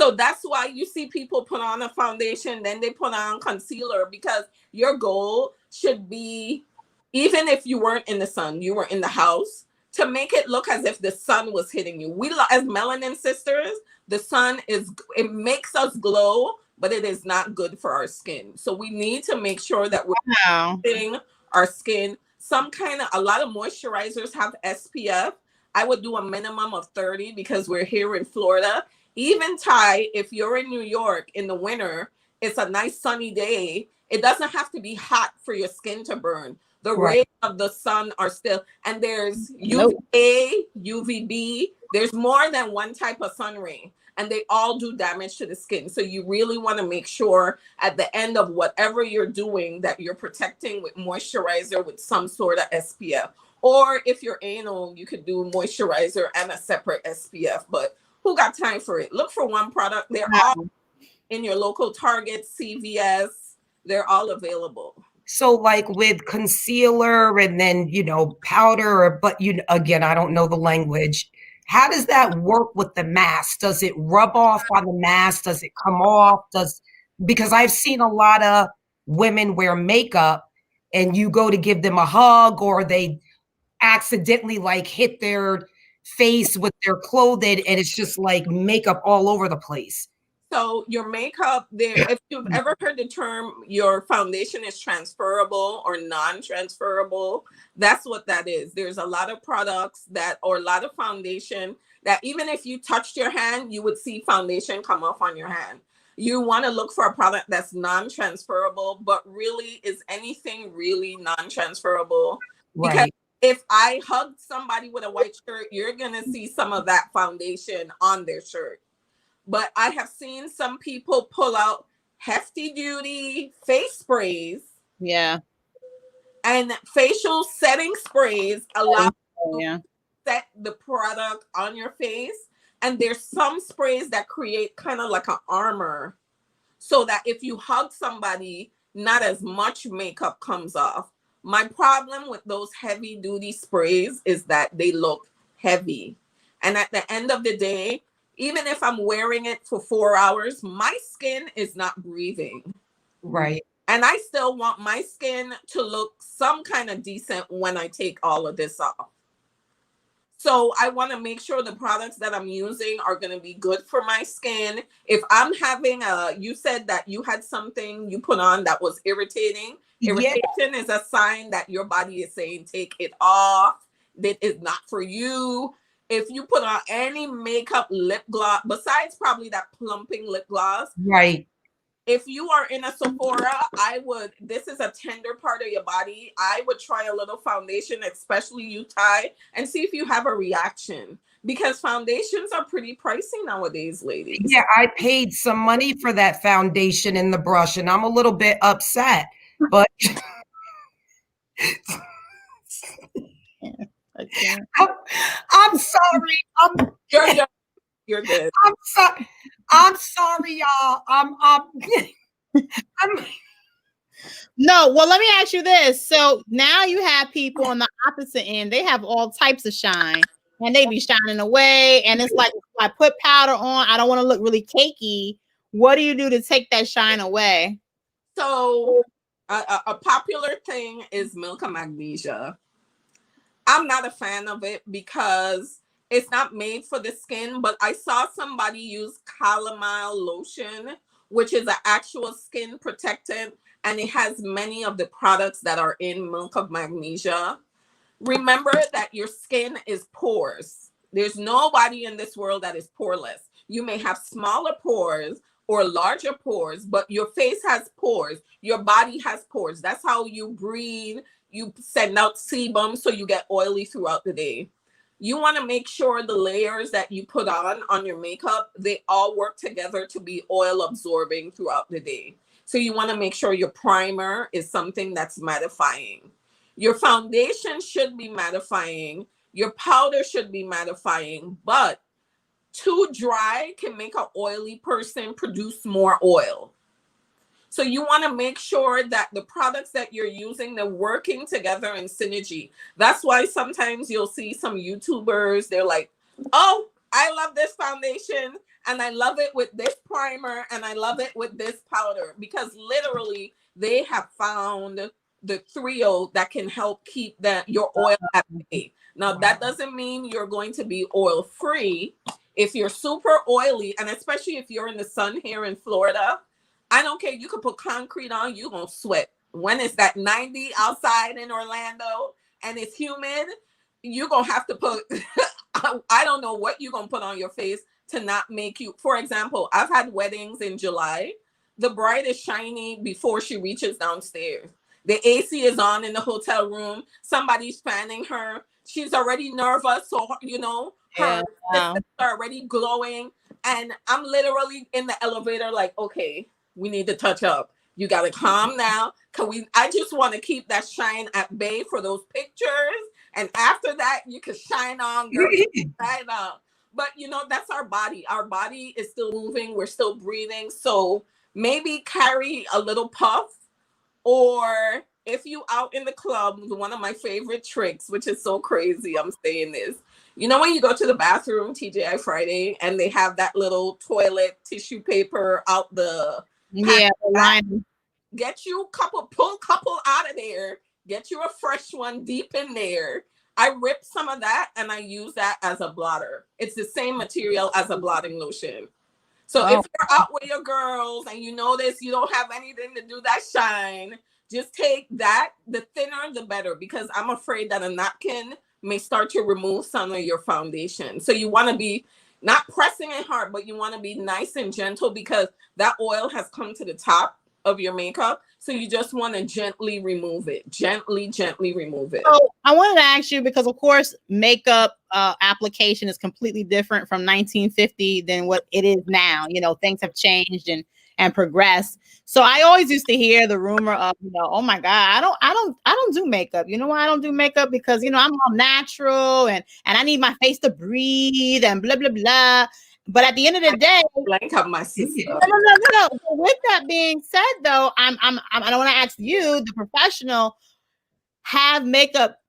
So that's why you see people put on a foundation, then they put on concealer, because your goal should be, even if you weren't in the sun, you were in the house, to make it look as if the sun was hitting you. We, as melanin sisters, the sun it makes us glow, but it is not good for our skin. So we need to make sure that we're hitting our skin. A lot of moisturizers have SPF. I would do a minimum of 30 because we're here in Florida. Even Ty, if you're in New York in the winter, it's a nice sunny day. It doesn't have to be hot for your skin to burn. The rays of the sun are still, and there's UVA, UVB. There's more than one type of sun ray, and they all do damage to the skin. So you really want to make sure at the end of whatever you're doing that you're protecting with moisturizer with some sort of SPF. Or if you're anal, you could do moisturizer and a separate SPF, but who got time for it? Look for one product. They're all in your local Target, CVS. They're all available.
So like with concealer and then, powder, but again, I don't know the language. How does that work with the mask? Does it rub off on the mask? Does it come off? Because I've seen a lot of women wear makeup and you go to give them a hug or they accidentally like hit their face with their clothing and it's just like makeup all over the place.
So your makeup there, if you've ever heard the term your foundation is transferable or non-transferable, that's what that is. There's a lot of products or a lot of foundation that even if you touched your hand, you would see foundation come off on your hand. You want to look for a product that's non-transferable, but really is anything really non-transferable? Because
right.
If I hugged somebody with a white shirt, you're going to see some of that foundation on their shirt. But I have seen some people pull out hefty duty face sprays.
Yeah.
And facial setting sprays allow you to set the product on your face. And there's some sprays that create kind of like an armor so that if you hug somebody, not as much makeup comes off. My problem with those heavy duty sprays is that they look heavy. And at the end of the day, even if I'm wearing it for 4 hours, my skin is not breathing.
Right.
And I still want my skin to look some kind of decent when I take all of this off. So I want to make sure the products that I'm using are going to be good for my skin. If I'm having you said that you had something you put on that was irritating. Irritation is a sign that your body is saying, take it off. That is not for you. If you put on any makeup, lip gloss, besides probably that plumping lip gloss.
Right.
If you are in a Sephora, this is a tender part of your body. I would try a little foundation, especially you, Ty, and see if you have a reaction. Because foundations are pretty pricey nowadays, ladies.
Yeah, I paid some money for that foundation and the brush, and I'm a little bit upset. But I'm sorry.
You're good.
I'm sorry, y'all.
No, well, let me ask you this. So now you have people on the opposite end. They have all types of shine, and they be shining away. And it's like, if I put powder on, I don't want to look really cakey. What do you do to take that shine away?
So a popular thing is milk of magnesia. I'm not a fan of it because it's not made for the skin, but I saw somebody use calamine lotion, which is an actual skin protectant, and it has many of the products that are in milk of magnesia. Remember that your skin is pores. There's nobody in this world that is poreless. You may have smaller pores or larger pores, but your face has pores. Your body has pores. That's how you breathe. You send out sebum, so you get oily throughout the day. You want to make sure the layers that you put on your makeup, they all work together to be oil absorbing throughout the day. So you want to make sure your primer is something that's mattifying. Your foundation should be mattifying. Your powder should be mattifying, but too dry can make an oily person produce more oil. So you want to make sure that the products that you're using, they're working together in synergy. That's why sometimes you'll see some YouTubers, they're like, oh, I love this foundation and I love it with this primer and I love it with this powder, because literally they have found the trio that can help keep your oil at bay. Now, that doesn't mean you're going to be oil free. If you're super oily, and especially if you're in the sun here in Florida, I don't care. You can put concrete on, you're going to sweat. When it's that 90 outside in Orlando and it's humid, you're going to have to put, I don't know what you're going to put on your face to not make you, for example, I've had weddings in July. The bride is shiny before she reaches downstairs. The AC is on in the hotel room. Somebody's fanning her. She's already nervous. So, you know, her systems are already glowing. And I'm literally in the elevator like, okay, we need to touch up. You got to calm down. I just want to keep that shine at bay for those pictures. And after that, you can shine on, girl. Shine on. But, you know, that's our body. Our body is still moving. We're still breathing. So maybe carry a little puff. Or if you out in the club, one of my favorite tricks, which is so crazy, I'm saying this. You know, when you go to the bathroom, TGI Friday, and they have that little toilet tissue paper out the...
Yeah,
get you pull a couple out of there, get you a fresh one deep in there. I rip some of that and I use that as a blotter. It's the same material as a blotting lotion. So if you're out with your girls and you notice you don't have anything to do that shine, just take that. The thinner, the better, because I'm afraid that a napkin may start to remove some of your foundation. So you want to be not pressing it hard, but you want to be nice and gentle, because that oil has come to the top of your makeup. So you just want to gently remove it. Gently remove it.
So I wanted to ask you, because of course, makeup application is completely different from 1950 than what it is now. You know, things have changed and progressed. So I always used to hear the rumor of, you know, oh my God, I don't do makeup. You know why I don't do makeup? Because, you know, I'm all natural and I need my face to breathe and blah, blah, blah. But at the end of the day,
blank up my sister.
No. With that being said, though, I want to ask you, the professional, has makeup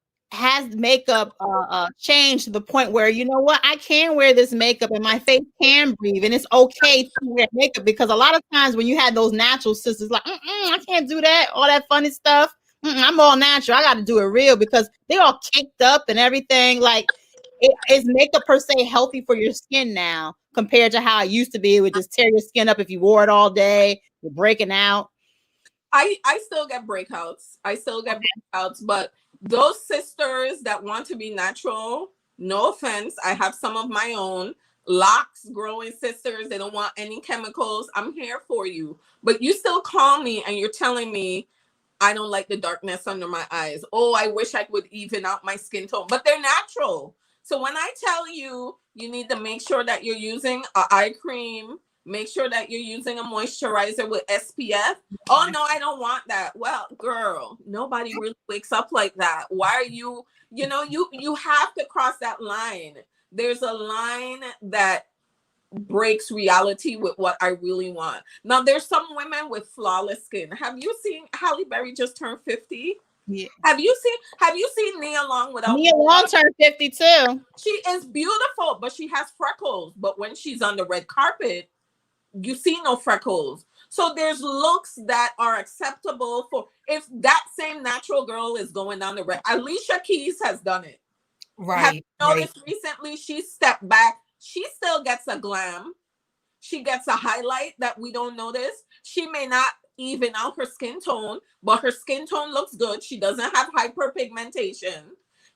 changed to the point where, you know what, I can wear this makeup and my face can breathe, and it's okay to wear makeup? Because a lot of times when you had those natural sisters like, I can't do that, all that funny stuff. I'm all natural. I got to do it real, because they all caked up and everything. Like, is makeup per se healthy for your skin now compared to how it used to be? It would just tear your skin up if you wore it all day. You're breaking out.
I still get breakouts. But those sisters that want to be natural, no offense, I have some of my own locks growing sisters. They don't want any chemicals. I'm here for you. But you still call me and you're telling me I don't like the darkness under my eyes. Oh, I wish I would even out my skin tone. But they're natural. So when I tell you, you need to make sure that you're using an eye cream, make sure that you're using a moisturizer with SPF. Oh, no, I don't want that. Well, girl, nobody really wakes up like that. Why are you have to cross that line. There's a line that breaks reality with what I really want. Now, there's some women with flawless skin. Have you seen Halle Berry just turned 50?
Yeah.
Have you seen Nia Long without
Nia Long turned 50 too.
She is beautiful, but she has freckles. But when she's on the red carpet, you see no freckles. So there's looks that are acceptable for, if that same natural girl is going down the red. Alicia Keys has done it.
Right.
Have you noticed recently she stepped back? She still gets a glam. She gets a highlight that we don't notice. She may not even out her skin tone, but her skin tone looks good. She doesn't have hyperpigmentation.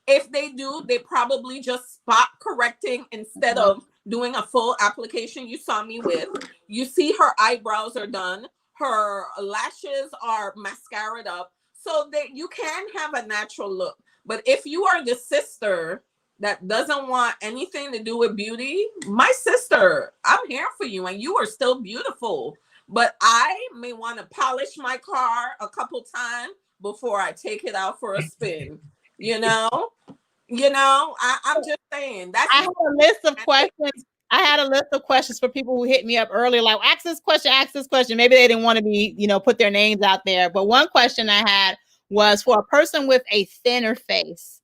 If they do, they probably just spot correcting instead of doing a full application you saw me with. You see her eyebrows are done. Her lashes are mascaraed up so that you can have a natural look. But if you are the sister that doesn't want anything to do with beauty, my sister, I'm here for you, and you are still beautiful. But I may want to polish my car a couple times before I take it out for a spin. You know, I'm just saying that's.
I had a list of questions. I had a list of questions for people who hit me up earlier, like ask this question. Maybe they didn't want to be, put their names out there. But one question I had was for a person with a thinner face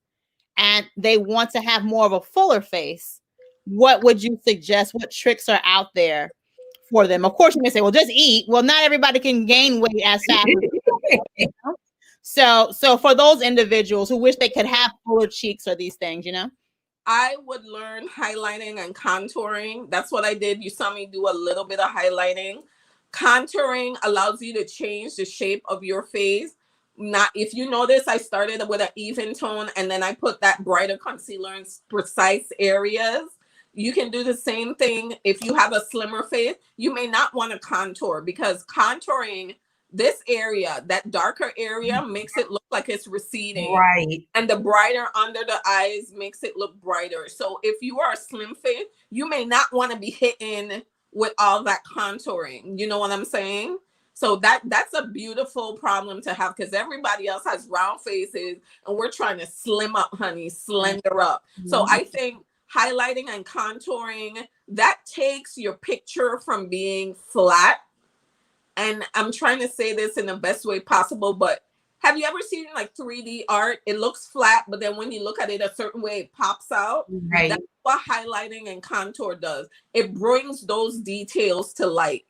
and they want to have more of a fuller face. What would you suggest? What tricks are out there for them? Of course, you may say, well, just eat. Well, not everybody can gain weight as fast. So for those individuals who wish they could have fuller cheeks or these things,
I would learn highlighting and contouring. That's what I did. You saw me do a little bit of highlighting. Contouring allows you to change the shape of your face. Not, if you notice, I started with an even tone and then I put that brighter concealer in precise areas. You can do the same thing if you have a slimmer face. You may not want to contour, because contouring this area, that darker area, makes it look like it's receding.
Right.
And the brighter under the eyes makes it look brighter. So if you are a slim face, you may not want to be hitting with all that contouring. You know what I'm saying? So that's a beautiful problem to have, because everybody else has round faces and we're trying to slim up, honey, slender up. Mm-hmm. So I think highlighting and contouring, that takes your picture from being flat. And I'm trying to say this in the best way possible, but have you ever seen like 3D art? It looks flat, but then when you look at it a certain way, it pops out.
Right.
That's what highlighting and contour does. It brings those details to light.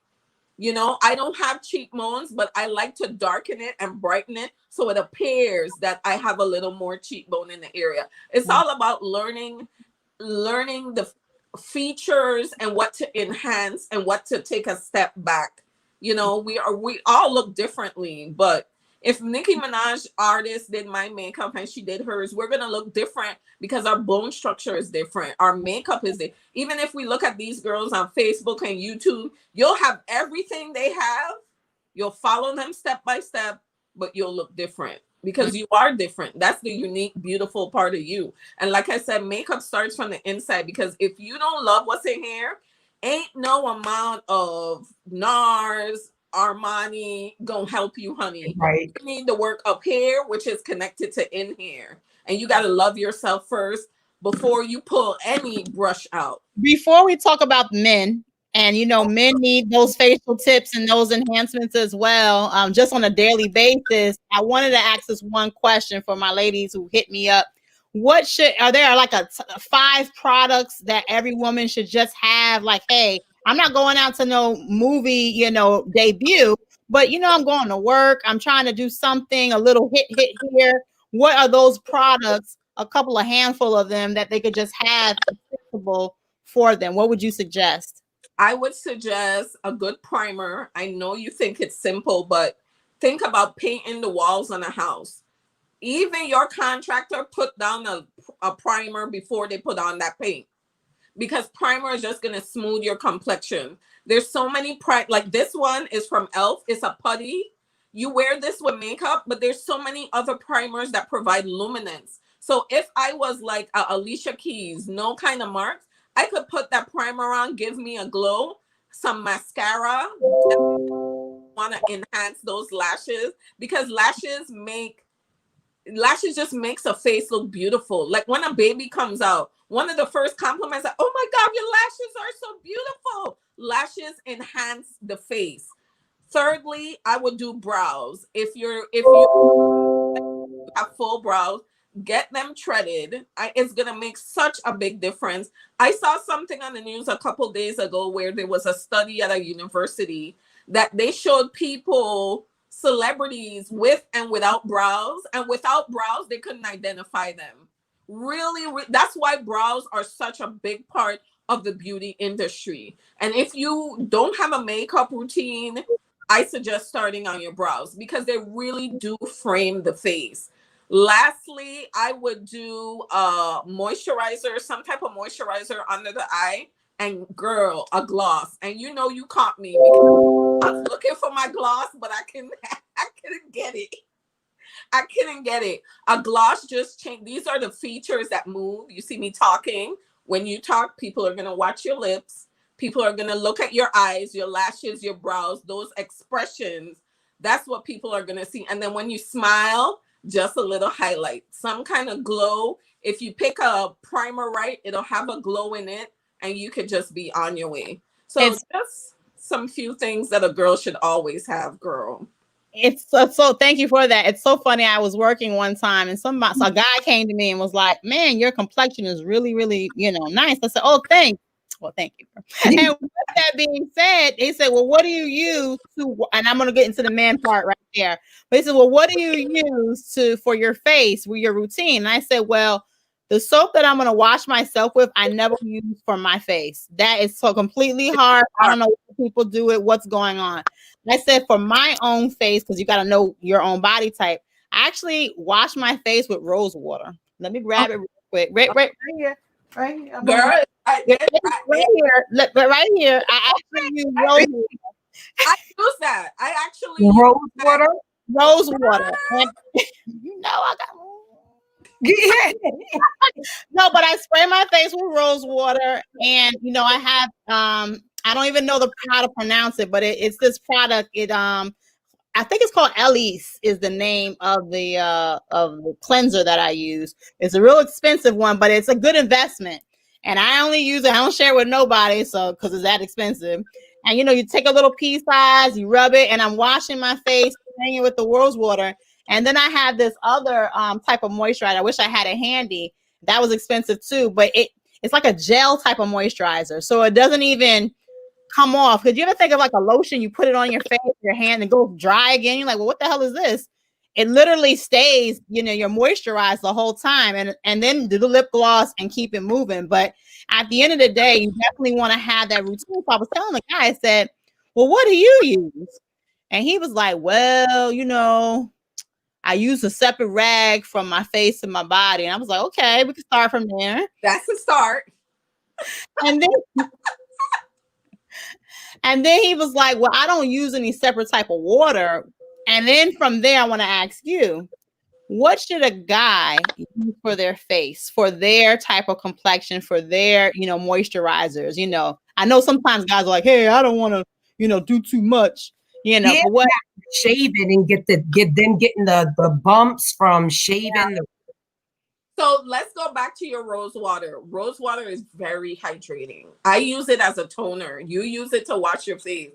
I don't have cheekbones, but I like to darken it and brighten it so it appears that I have a little more cheekbone in the area. It's all about learning the features and what to enhance and what to take a step back. We all look differently, but if Nicki Minaj, artist, did my makeup and she did hers, we're going to look different because our bone structure is different. Our makeup is different. Even if we look at these girls on Facebook and YouTube, you'll have everything they have. You'll follow them step by step, but you'll look different because you are different. That's the unique, beautiful part of you. And like I said, makeup starts from the inside, because if you don't love what's in here, ain't no amount of NARS, Armani gonna help you, honey.
Right.
You need the work up here, which is connected to in here, and you got to love yourself first before you pull any brush out.
Before we talk about men, and men need those facial tips and those enhancements as well, just on a daily basis, I wanted to ask this one question for my ladies who hit me up. Are there like 5 products that every woman should just have? Like, hey, I'm not going out to no movie, debut, but I'm going to work. I'm trying to do something, a little hit here. What are those products? A couple of handful of them that they could just have accessible for them. What would you suggest?
I would suggest a good primer. I know you think it's simple, but think about painting the walls on a house. Even your contractor put down a primer before they put on that paint, because primer is just going to smooth your complexion. There's so many like this one is from e.l.f. It's a putty. You wear this with makeup, but there's so many other primers that provide luminance. So if I was like Alicia Keys, no kind of marks, I could put that primer on, give me a glow, some mascara. Want to enhance those lashes, because lashes just makes a face look beautiful. Like when a baby comes out, one of the first compliments are, oh my God, your lashes are so beautiful. Lashes enhance the face. Thirdly, I would do brows. If you have full brows, get them treaded. It's going to make such a big difference. I saw something on the news a couple days ago where there was a study at a university that they showed people, celebrities with and without brows, and without brows they couldn't identify them. Really, that's why brows are such a big part of the beauty industry. And if you don't have a makeup routine, I suggest starting on your brows, because they really do frame the face. Lastly, I would do moisturizer, some type of moisturizer under the eye, and girl, a gloss. And you caught me because I was looking for my gloss, but I couldn't get it. I couldn't get it. A gloss just changed. These are the features that move. You see me talking. When you talk, people are going to watch your lips. People are going to look at your eyes, your lashes, your brows, those expressions. That's what people are going to see. And then when you smile, just a little highlight, some kind of glow. If you pick a primer right, it'll have a glow in it and you could just be on your way. So
It's-
just some few things that a girl should always have, girl.
It's so thank you for that. It's so funny. I was working one time and so a guy came to me and was like, "Man, your complexion is really, really, nice." I said, "Oh, thanks." Well, thank you. And with that being said, they said, "Well, what do you use to?" And I'm gonna get into the man part right there. But they said, "Well, what do you use for your face, with your routine?" And I said, "Well, the soap that I'm gonna wash myself with, I never use for my face. That is so completely hard. I don't know why people do it. What's going on?" I said, for my own face, because you got to know your own body type, I actually wash my face with rose water. Let me grab it real quick. Right here. Right here.
Girl,
right here. Right here. I actually use rose water.
I use that. I actually
Rose water?
Rose water. And, I got no, but I spray my face with rose water, and I have I don't even know how to pronounce it, but it's this product. I think it's called Elise is the name of the cleanser that I use. It's a real expensive one, but it's a good investment. And I only use it. I don't share it with nobody, so because it's that expensive. And you take a little pea size, you rub it, and I'm washing my face, spraying it with the rose water. And then I have this other type of moisturizer. I wish I had it handy. That was expensive too, but it's like a gel type of moisturizer, so it doesn't even come off. Because you ever think of like a lotion, you put it on your face, your hand, and go dry again? You're like, well, what the hell is this? It literally stays, you're moisturized the whole time, and then do the lip gloss and keep it moving. But at the end of the day, you definitely want to have that routine. So I was telling the guy, I said, well, what do you use? And he was like, well, I use a separate rag from my face and my body. And I was like, okay, we can start from there.
That's a start.
And then he was like, well, I don't use any separate type of water. And then from there, I want to ask you, what should a guy use for their face, for their type of complexion, for their, moisturizers? I know sometimes guys are like, hey, I don't want to, do too much,
Yeah,
but what?
Shave it and getting the bumps from shaving.
So let's go back to your rose water. Rose water is very hydrating. I use it as a toner. You use it to wash your face.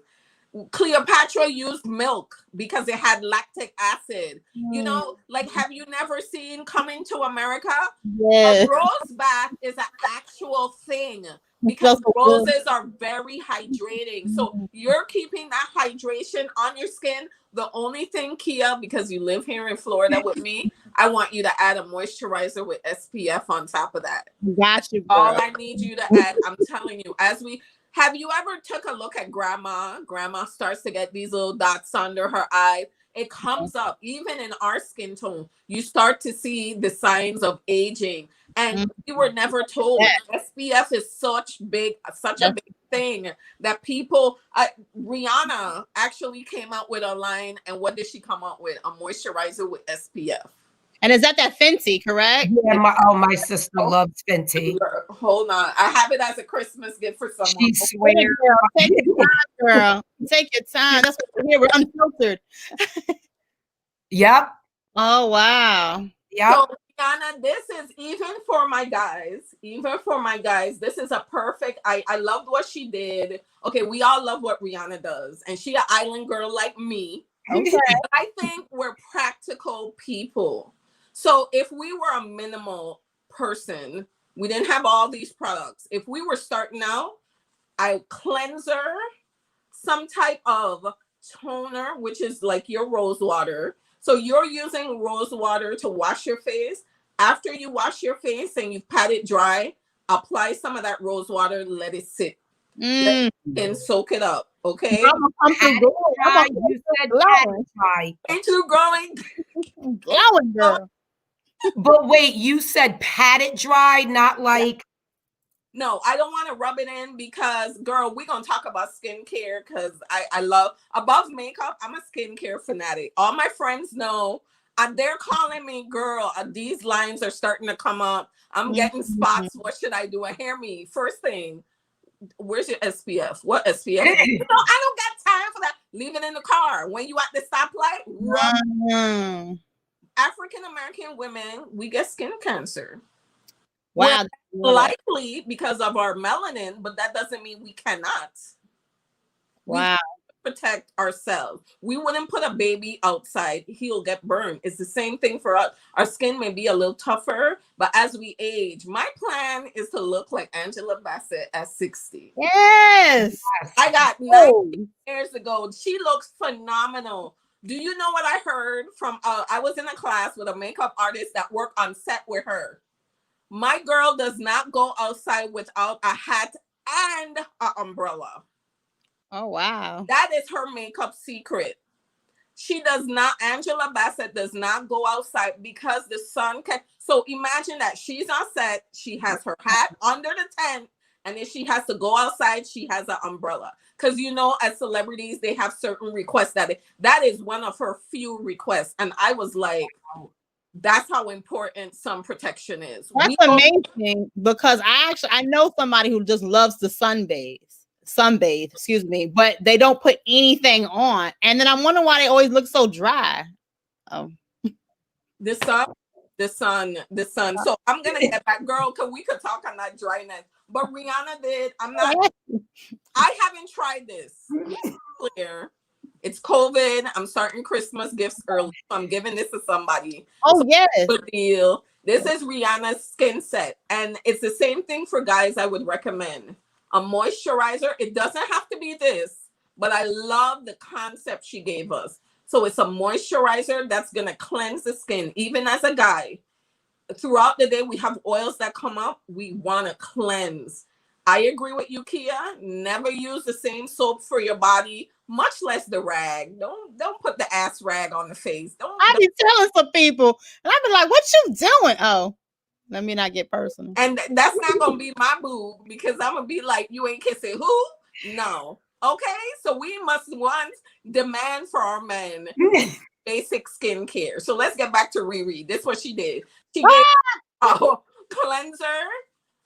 Cleopatra used milk because it had lactic acid. Have you never seen Coming to America?
Yeah.
A rose bath is an actual thing because roses are very hydrating. So you're keeping that hydration on your skin. The only thing, Kia, because you live here in Florida with me, I want you to add a moisturizer with SPF on top of that.
Got you, girl.
All I need you to add, I'm telling you, have you ever took a look at grandma? Grandma starts to get these little dots under her eye. It comes up, even in our skin tone. You start to see the signs of aging. And we were never told. SPF is such a big thing that people, Rihanna actually came out with a line. And what did she come out with? A moisturizer with SPF.
And is that Fenty, correct?
Yeah, my sister loves Fenty.
Hold on. I have it as a Christmas gift for someone.
She swears.
Take your time, girl. Take your time. That's what we're here. We're unfiltered.
Yep.
Oh, wow.
Yep.
So, Rihanna, this is even for my guys. This is a perfect. I loved what she did. Okay, we all love what Rihanna does. And she an island girl like me.
Okay.
I think we're practical people. So if we were a minimal person, we didn't have all these products. If we were starting out, a cleanser, some type of toner, which is like your rose water. So you're using rose water to wash your face. After you wash your face and you've pat it dry, apply some of that rose water, let it sit and soak it up. Okay.
I'm
Into growing.
Glowing, girl.
But wait, you said pat it dry, not like.
No, I don't want to rub it in because, girl, we're going to talk about skincare because I love, above makeup, I'm a skincare fanatic. All my friends know They're calling me, girl. These lines are starting to come up. I'm getting spots. What should I do? And hear me. First thing, where's your SPF? What SPF? I don't got time for that. Leave it in the car. When you at the stoplight, rub. African American women, we get skin cancer.
Wow.
We're likely because of our melanin, but that doesn't mean we cannot.
Wow.
We protect ourselves. We wouldn't put a baby outside. He'll get burned. It's the same thing for us. Our skin may be a little tougher, but as we age, my plan is to look like Angela Bassett at 60.
Yes.
I got 9 years ago. She looks phenomenal. Do you know what I heard from, I was in a class with a makeup artist that worked on set with her. My girl does not go outside without a hat and an umbrella.
Oh, wow.
That is her makeup secret. She does not, Angela Bassett does not go outside because the sun can. So imagine that she's on set, she has her hat under the tent, and if she has to go outside, she has an umbrella. Because you know, as celebrities, they have certain requests that is one of her few requests. And I was like, that's how important sun protection is.
That's amazing, because I know somebody who just loves to sunbathe, excuse me, but they don't put anything on. And then I'm wondering why they always look so dry. Oh.
The sun. So I'm gonna get back, girl, because we could talk on that dryness. But Rihanna did. I haven't tried this. Clear. It's COVID. I'm starting Christmas gifts early. So I'm giving this to somebody.
Oh, so yes.
Good deal. This is Rihanna's skin set. And it's the same thing for guys I would recommend. A moisturizer. It doesn't have to be this, but I love the concept she gave us. So it's a moisturizer that's going to cleanse the skin. Even as a guy, throughout the day, we have oils that come up. We want to cleanse. I agree with you, Kia. Never use the same soap for your body, much less the rag. Don't put the ass rag on the face.
I be telling some people, and I be like, "What you doing?" Oh, let me not get personal.
And that's not gonna be my boo, because I'm gonna be like, "You ain't kissing who?" No. Okay, so we must demand for our men basic skincare. So let's get back to Riri. This is what she did. She gave a cleanser.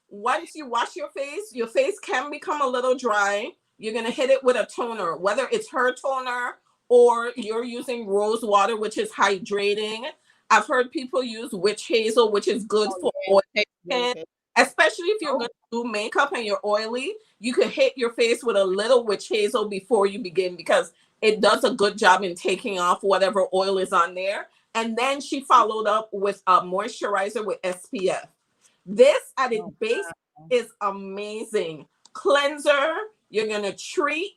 Once you wash your face can become a little dry. You're going to hit it with a toner, whether it's her toner or you're using rose water, which is hydrating. I've heard people use witch hazel, which is good for oil skin, especially if you're going to do makeup and you're oily. You can hit your face with a little witch hazel before you begin, because it does a good job in taking off whatever oil is on there. And then she followed up with a moisturizer with SPF. This at its base is amazing. Cleanser, you're going to treat,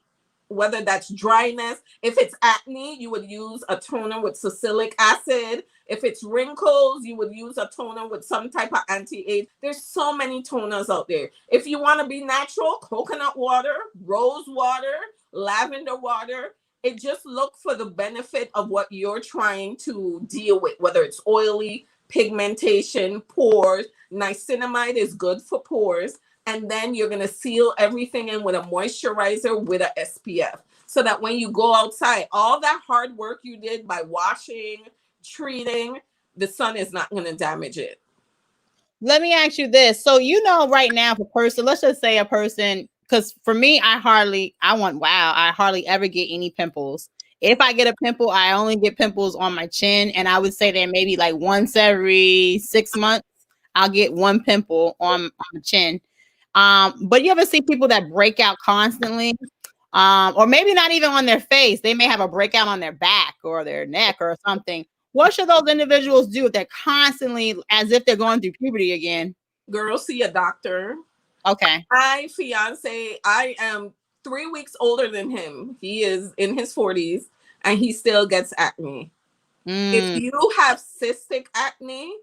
whether that's dryness. If it's acne, you would use a toner with salicylic acid. If it's wrinkles, you would use a toner with some type of anti-age. There's so many toners out there. If you want to be natural, coconut water, rose water, lavender water. It just look for the benefit of what you're trying to deal with, whether it's oily, pigmentation, pores. Niacinamide is good for pores. And then you're going to seal everything in with a moisturizer with a SPF, so that when you go outside, all that hard work you did by washing, treating, the sun is not going to damage it.
Let me ask you this. So, you know, right now, if a person, let's just say a person, because for me, I hardly ever get any pimples. If I get a pimple, I only get pimples on my chin. And I would say that maybe like once every 6 months, I'll get one pimple on the chin. But you ever see people that break out constantly? Or maybe not even on their face. They may have a breakout on their back or their neck or something. What should those individuals do if they're constantly as if they're going through puberty again?
Girl, see a doctor.
Okay.
My fiance, I am 3 weeks older than him. He is in his 40s and he still gets acne. If you have cystic acne,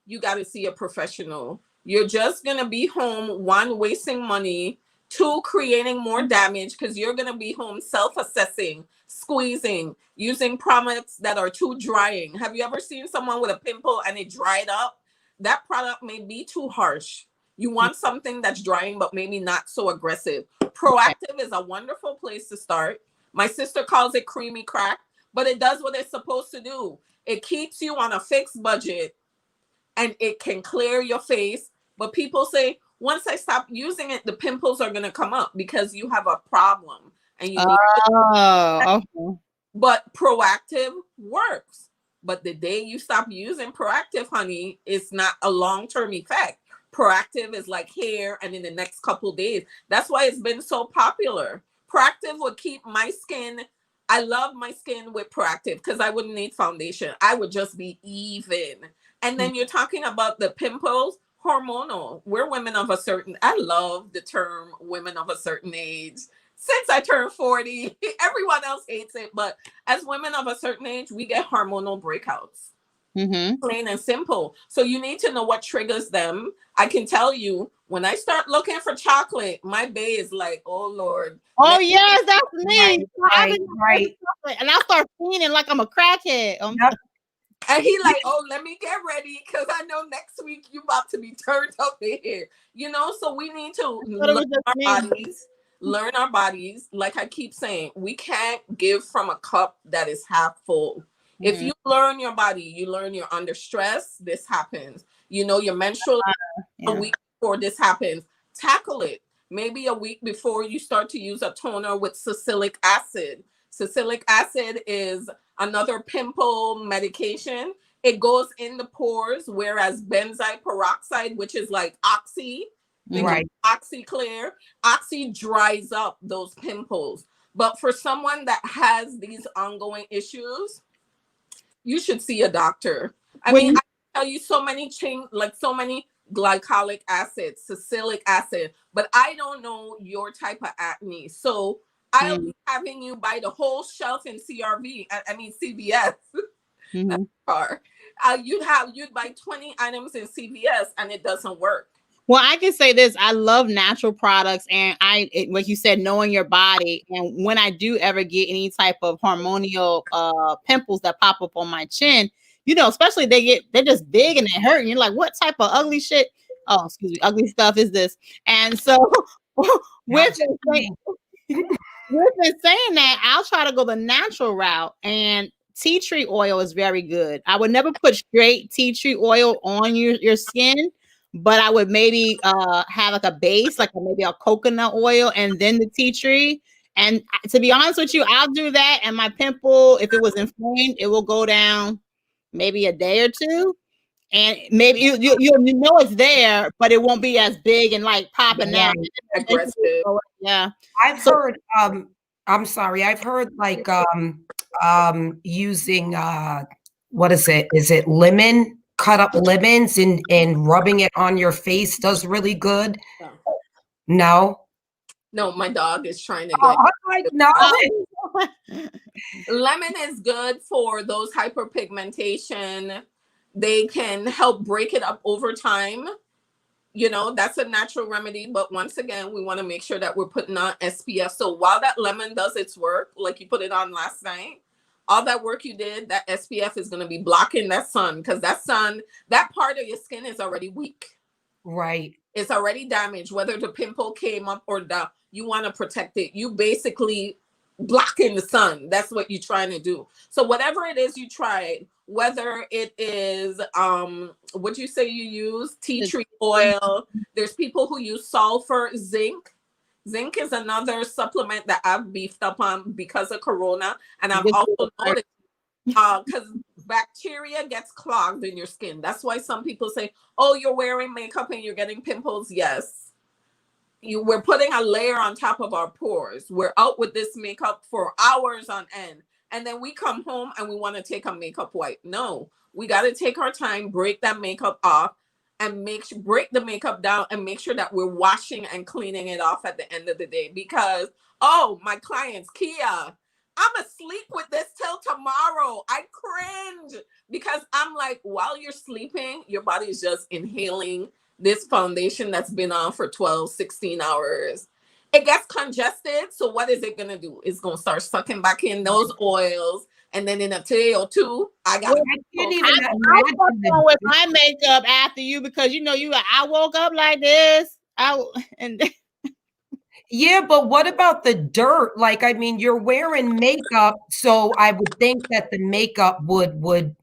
you got to see a professional. You're just going to be home, one, wasting money, two, creating more damage, because you're going to be home self-assessing, squeezing, using products that are too drying. Have you ever seen someone with a pimple and it dried up? That product may be too harsh. You want something that's drying, but maybe not so aggressive. Proactive is a wonderful place to start. My sister calls it creamy crack, but it does what it's supposed to do. It keeps you on a fixed budget and it can clear your face. But people say, once I stop using it, the pimples are going to come up because you have a problem. And you need
okay.
But Proactiv works. But the day you stop using Proactiv, honey, it's not a long-term effect. Proactiv is like here and in the next couple days. That's why it's been so popular. Proactiv would keep my skin. I love my skin with Proactiv because I wouldn't need foundation. I would just be even. And then you're talking about the pimples, hormonal. We're women of a certain, I love the term women of a certain age. Since I turned 40, everyone else hates it. But as women of a certain age, we get hormonal breakouts. Plain and simple. So you need to know what triggers them. I can tell you, when I start looking for chocolate, my bae is like, oh Lord.
Oh yes, that's me.
Right.
And I start feeling like I'm a crackhead.
Yep.
And he like, oh, let me get ready because I know next week you about to be turned up in here. You know, so we need to learn our bodies. Like I keep saying, we can't give from a cup that is half full. If you learn your body, you learn you're under stress, this happens. You know, your menstrual a week before this happens, tackle it. Maybe a week before you start to use a toner with salicylic acid. Salicylic acid is another pimple medication. It goes in the pores, whereas benzoyl peroxide, which is like Oxy, OxyClear, Oxy dries up those pimples. But for someone that has these ongoing issues, you should see a doctor. I mean, I tell you so many so many glycolic acid, salicylic acid, but I don't know your type of acne. So I'll be having you buy the whole shelf in CVS. That's far. You'd buy 20 items in CVS and it doesn't work.
Well, I can say this. I love natural products, and like you said, knowing your body. And when I do ever get any type of hormonal pimples that pop up on my chin, you know, especially they're just big and they hurt. And you're like, what type of ugly shit? Oh, excuse me, ugly stuff is this? And so with saying that, I'll try to go the natural route, and tea tree oil is very good. I would never put straight tea tree oil on your skin, but I would maybe have like a base, like maybe a coconut oil and then the tea tree. And to be honest with you, I'll do that. And my pimple, if it was inflamed, it will go down maybe a day or two. And maybe you'll know it's there, but it won't be as big and like popping out.
Aggressive.
Yeah.
I've heard, I'm sorry, I've heard like using, what is it? Is it lemon? Cut up lemons and rubbing it on your face does really good. No,
my dog is trying to get lemon is good for those hyperpigmentation. They can help break it up over time. You know, that's a natural remedy, but once again, we want to make sure that we're putting on SPF. So while that lemon does its work, like you put it on last night, all that work you did, that SPF is going to be blocking that sun, because that part of your skin is already weak.
Right.
It's already damaged, whether the pimple came up or down. You want to protect it. You basically blocking the sun. That's what you're trying to do. So whatever it is you tried, whether it is, what you say you use, tea tree oil, there's people who use sulfur, zinc. Zinc is another supplement that I've beefed up on because of Corona. And I've also noticed because bacteria gets clogged in your skin. That's why some people say, oh, you're wearing makeup and you're getting pimples. Yes. We're putting a layer on top of our pores. We're out with this makeup for hours on end. And then we come home and we want to take a makeup wipe. No, we got to take our time, break that makeup off, and break the makeup down and make sure that we're washing and cleaning it off at the end of the day. Because, oh, my clients, Kia, I'm asleep with this till tomorrow. I cringe because I'm like, while you're sleeping, your body is just inhaling this foundation that's been on for 12, 16 hours. It gets congested. So what is it going to do? It's going to start sucking back in those oils. And then in a day or two, I can't even
imagine with my makeup after you, because you know I woke up like this.
Yeah, but what about the dirt? Like, I mean, you're wearing makeup, so I would think that the makeup would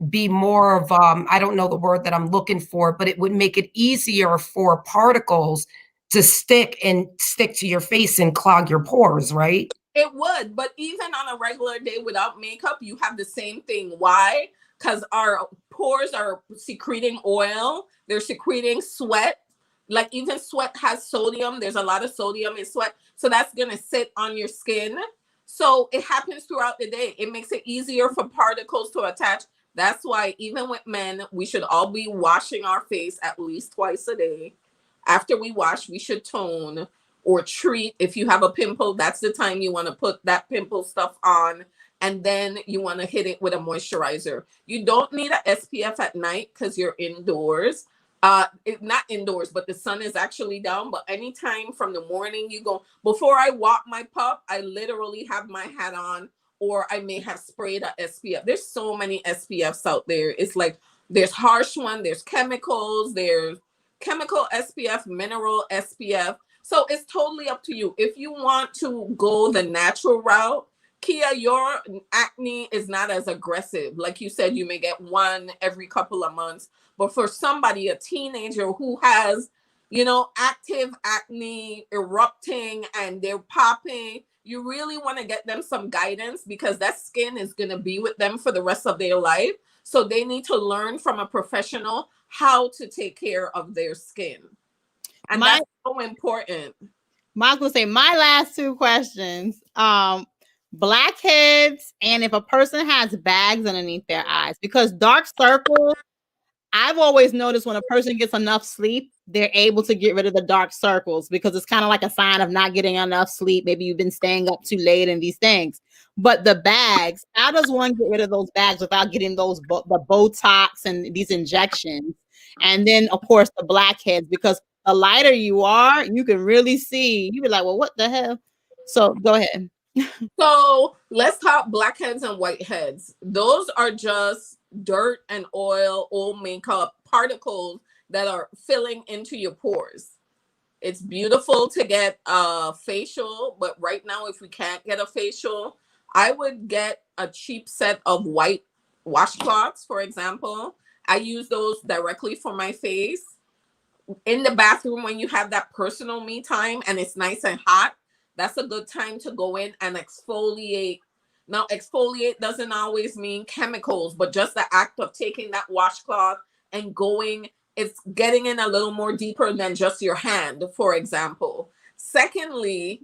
be more of I don't know the word that I'm looking for, but it would make it easier for particles to stick to your face and clog your pores, right?
It would, but even on a regular day without makeup, you have the same thing. Why? Because our pores are secreting oil, they're secreting sweat. Like even sweat has sodium. There's a lot of sodium in sweat. So that's going to sit on your skin. So it happens throughout the day. It makes it easier for particles to attach. That's why, even with men, we should all be washing our face at least twice a day. After we wash, we should tone or treat. If you have a pimple, that's the time you want to put that pimple stuff on. And then you want to hit it with a moisturizer. You don't need a SPF at night because you're indoors. Not indoors, but the sun is actually down. But anytime from the morning you go, before I walk my pup, I literally have my hat on, or I may have sprayed a SPF. There's so many SPFs out there. It's like there's harsh one, there's chemicals, there's chemical SPF, mineral SPF. So it's totally up to you. If you want to go the natural route, Kia, your acne is not as aggressive. Like you said, you may get one every couple of months. But for somebody, a teenager who has, active acne erupting and they're popping, you really want to get them some guidance, because that skin is going to be with them for the rest of their life. So they need to learn from a professional how to take care of their skin. And that's so important.
Miles will say my last two questions. Blackheads, and if a person has bags underneath their eyes, because dark circles, I've always noticed when a person gets enough sleep, they're able to get rid of the dark circles, because it's kind of like a sign of not getting enough sleep. Maybe you've been staying up too late and these things. But the bags, how does one get rid of those bags without getting the Botox and these injections? And then, of course, the blackheads, because the lighter you are, you can really see. You be like, well, what the hell? So go ahead.
So let's talk blackheads and whiteheads. Those are just dirt and old makeup particles that are filling into your pores. It's beautiful to get a facial, but right now, if we can't get a facial, I would get a cheap set of white washcloths, for example. I use those directly for my face. In the bathroom, when you have that personal me time and it's nice and hot, that's a good time to go in and exfoliate. Now, exfoliate doesn't always mean chemicals, but just the act of taking that washcloth and going, it's getting in a little more deeper than just your hand, for example. Secondly,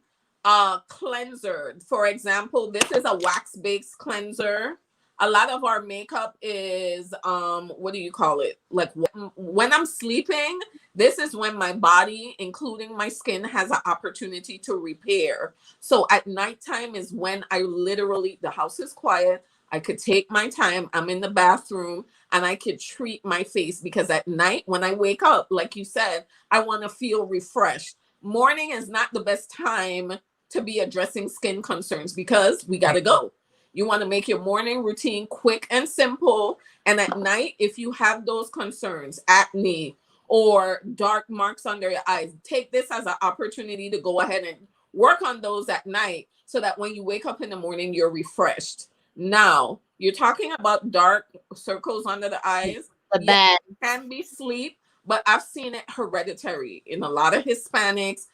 cleanser. For example, this is a wax-based cleanser. A lot of our makeup is, what do you call it? Like when I'm sleeping, this is when my body, including my skin, has an opportunity to repair. So at nighttime is when I literally, the house is quiet, I could take my time, I'm in the bathroom, and I could treat my face, because at night when I wake up, like you said, I want to feel refreshed. Morning is not the best time to be addressing skin concerns, because we got to go. You want to make your morning routine quick and simple. And at night, if you have those concerns, acne or dark marks under your eyes, take this as an opportunity to go ahead and work on those at night, so that when you wake up in the morning, you're refreshed. Now, you're talking about dark circles under the eyes.
The bag.
Yes, it can be sleep, but I've seen it hereditary in a lot of Hispanics,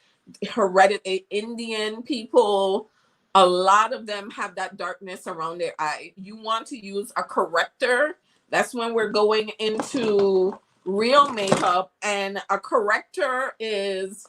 hereditary Indian people. A lot of them have that darkness around their eye. You want to use a corrector. That's when we're going into real makeup. And a corrector is,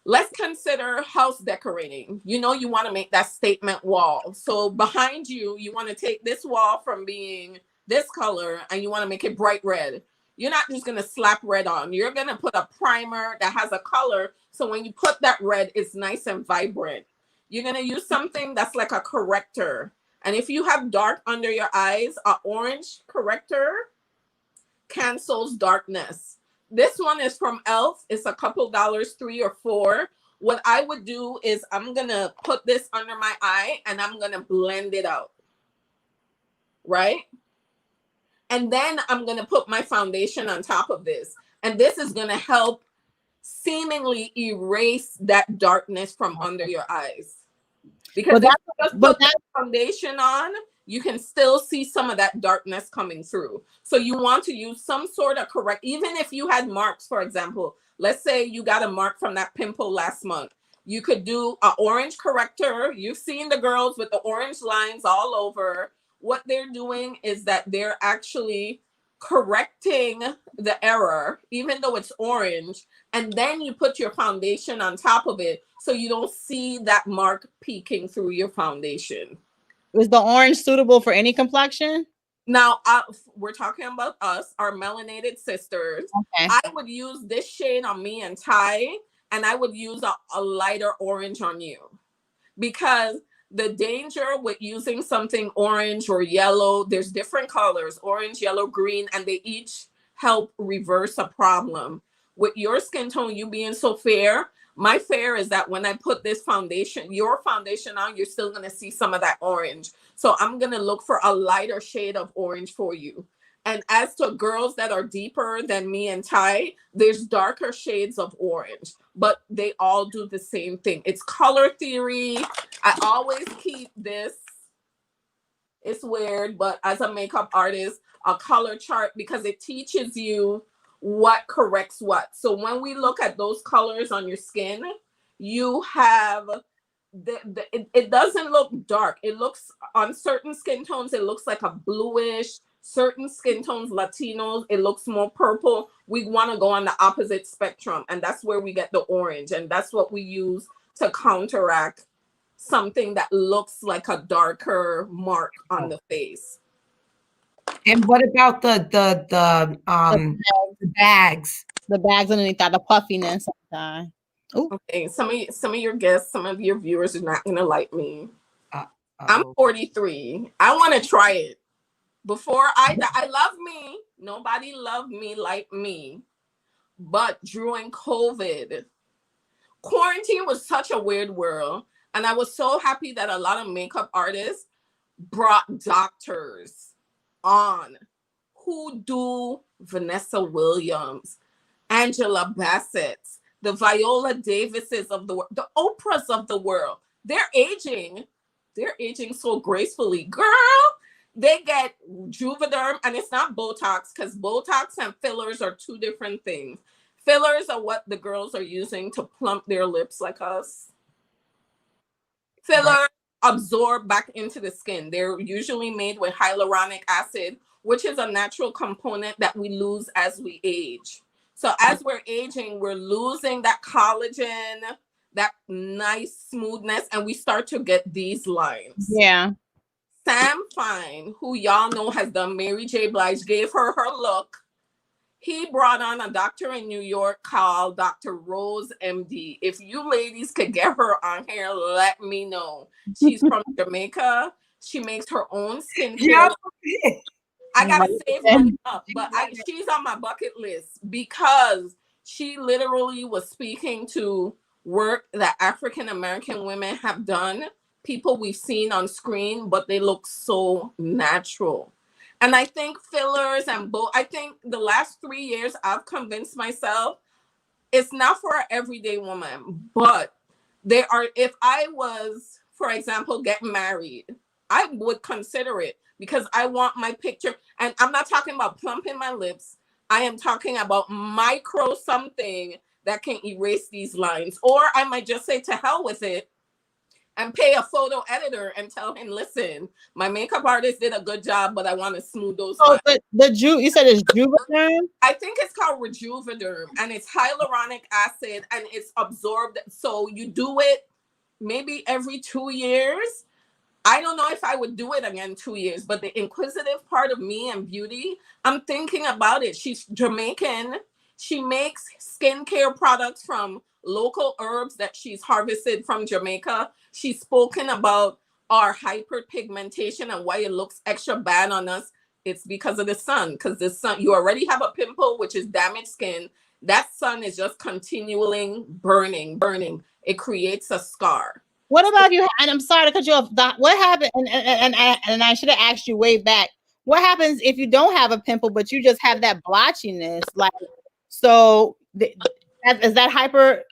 let's consider house decorating. You want to make that statement wall. So behind you, you want to take this wall from being this color and you want to make it bright red. You're not just going to slap red on. You're going to put a primer that has a color. So when you put that red, it's nice and vibrant. You're going to use something that's like a corrector. And if you have dark under your eyes, an orange corrector cancels darkness. This one is from e.l.f. It's a couple dollars, $3 or $4. What I would do is I'm going to put this under my eye and I'm going to blend it out. Right? And then I'm going to put my foundation on top of this. And this is going to help seemingly erase that darkness from under your eyes. Because
But
if
that,
you just
but
put the foundation on, you can still see some of that darkness coming through. So you want to use some sort of correct, even if you had marks, for example, let's say you got a mark from that pimple last month. You could do an orange corrector. You've seen the girls with the orange lines all over. What they're doing is that they're actually correcting the error, even though it's orange, and then you put your foundation on top of it so you don't see that mark peeking through your foundation.
is the orange suitable for any complexion?
Now, we're talking about us, our melanated sisters.
Okay.
I would use this shade on me and Ty, and I would use a lighter orange on you, because the danger with using something orange or yellow, there's different colors, orange, yellow, green, and they each help reverse a problem. With your skin tone, you being so fair, my fear is that when I put this foundation, your foundation on, you're still going to see some of that orange. So I'm going to look for a lighter shade of orange for you. And as to girls that are deeper than me and Ty, there's darker shades of orange, but they all do the same thing. It's color theory. I always keep this. It's weird, but as a makeup artist, a color chart, because it teaches you what corrects what. So when we look at those colors on your skin, you have it doesn't look dark. It looks, on certain skin tones, it looks like a bluish. Certain skin tones, Latinos, it looks more purple. We want to go on the opposite spectrum, and that's where we get the orange, and that's what we use to counteract something that looks like a darker mark on the face.
And what about the bags?
The bags underneath that, the puffiness.
Okay, some of your guests, some of your viewers are not gonna like me. I'm 43. I want to try it before I die. I love me. Nobody loved me like me. But during COVID, quarantine was such a weird world, and I was so happy that a lot of makeup artists brought doctors on who do Vanessa Williams, Angela Bassett, the Viola Davises of the world, the Oprahs of the world. They're aging so gracefully. Girl, they get Juvederm, and it's not Botox, because Botox and fillers are two different things. Fillers are what the girls are using to plump their lips like us. Fillers absorb back into the skin. They're usually made with hyaluronic acid, which is a natural component that we lose as we age. So as we're aging, we're losing that collagen, that nice smoothness, and we start to get these lines.
Yeah.
Sam Fine, who y'all know has done Mary J. Blige, gave her look. He brought on a doctor in New York called Dr. Rose MD. If you ladies could get her on here, let me know. She's from Jamaica. She makes her own skincare. I gotta save money up, but she's on my bucket list because she literally was speaking to work that African American women have done, people we've seen on screen, but they look so natural. And I think fillers and I think the last 3 years I've convinced myself it's not for an everyday woman, but they are. If I was, for example, getting married, I would consider it, because I want my picture. And I'm not talking about plumping my lips. I am talking about micro something that can erase these lines. Or I might just say to hell with it and pay a photo editor and tell him, listen, my makeup artist did a good job, but I want to smooth those lines.
You said it's Juvederm?
I think it's called Rejuvederm, and it's hyaluronic acid, and it's absorbed. So you do it maybe every 2 years. I don't know if I would do it again 2 years, but the inquisitive part of me and beauty, I'm thinking about it. She's Jamaican. She makes skincare products from local herbs that she's harvested from Jamaica. She's spoken about our hyperpigmentation and why it looks extra bad on us. It's because of the sun, because the sun, you already have a pimple, which is damaged skin. That sun is just continually burning. It creates a scar.
What about you? And I'm sorry to cut you off. What happened? And I should have asked you way back. What happens if you don't have a pimple, but you just have that blotchiness? Like, so Is that hyper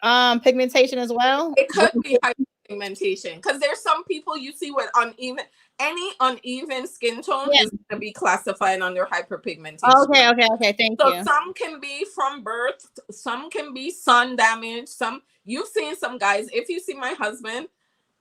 pigmentation as well?
It could be hyperpigmentation because there's some people you see with any uneven skin tone is going to be classified under hyperpigmentation.
Okay. Thank you.
So some can be from birth, some can be sun damage. Some you've seen some guys. If you see my husband,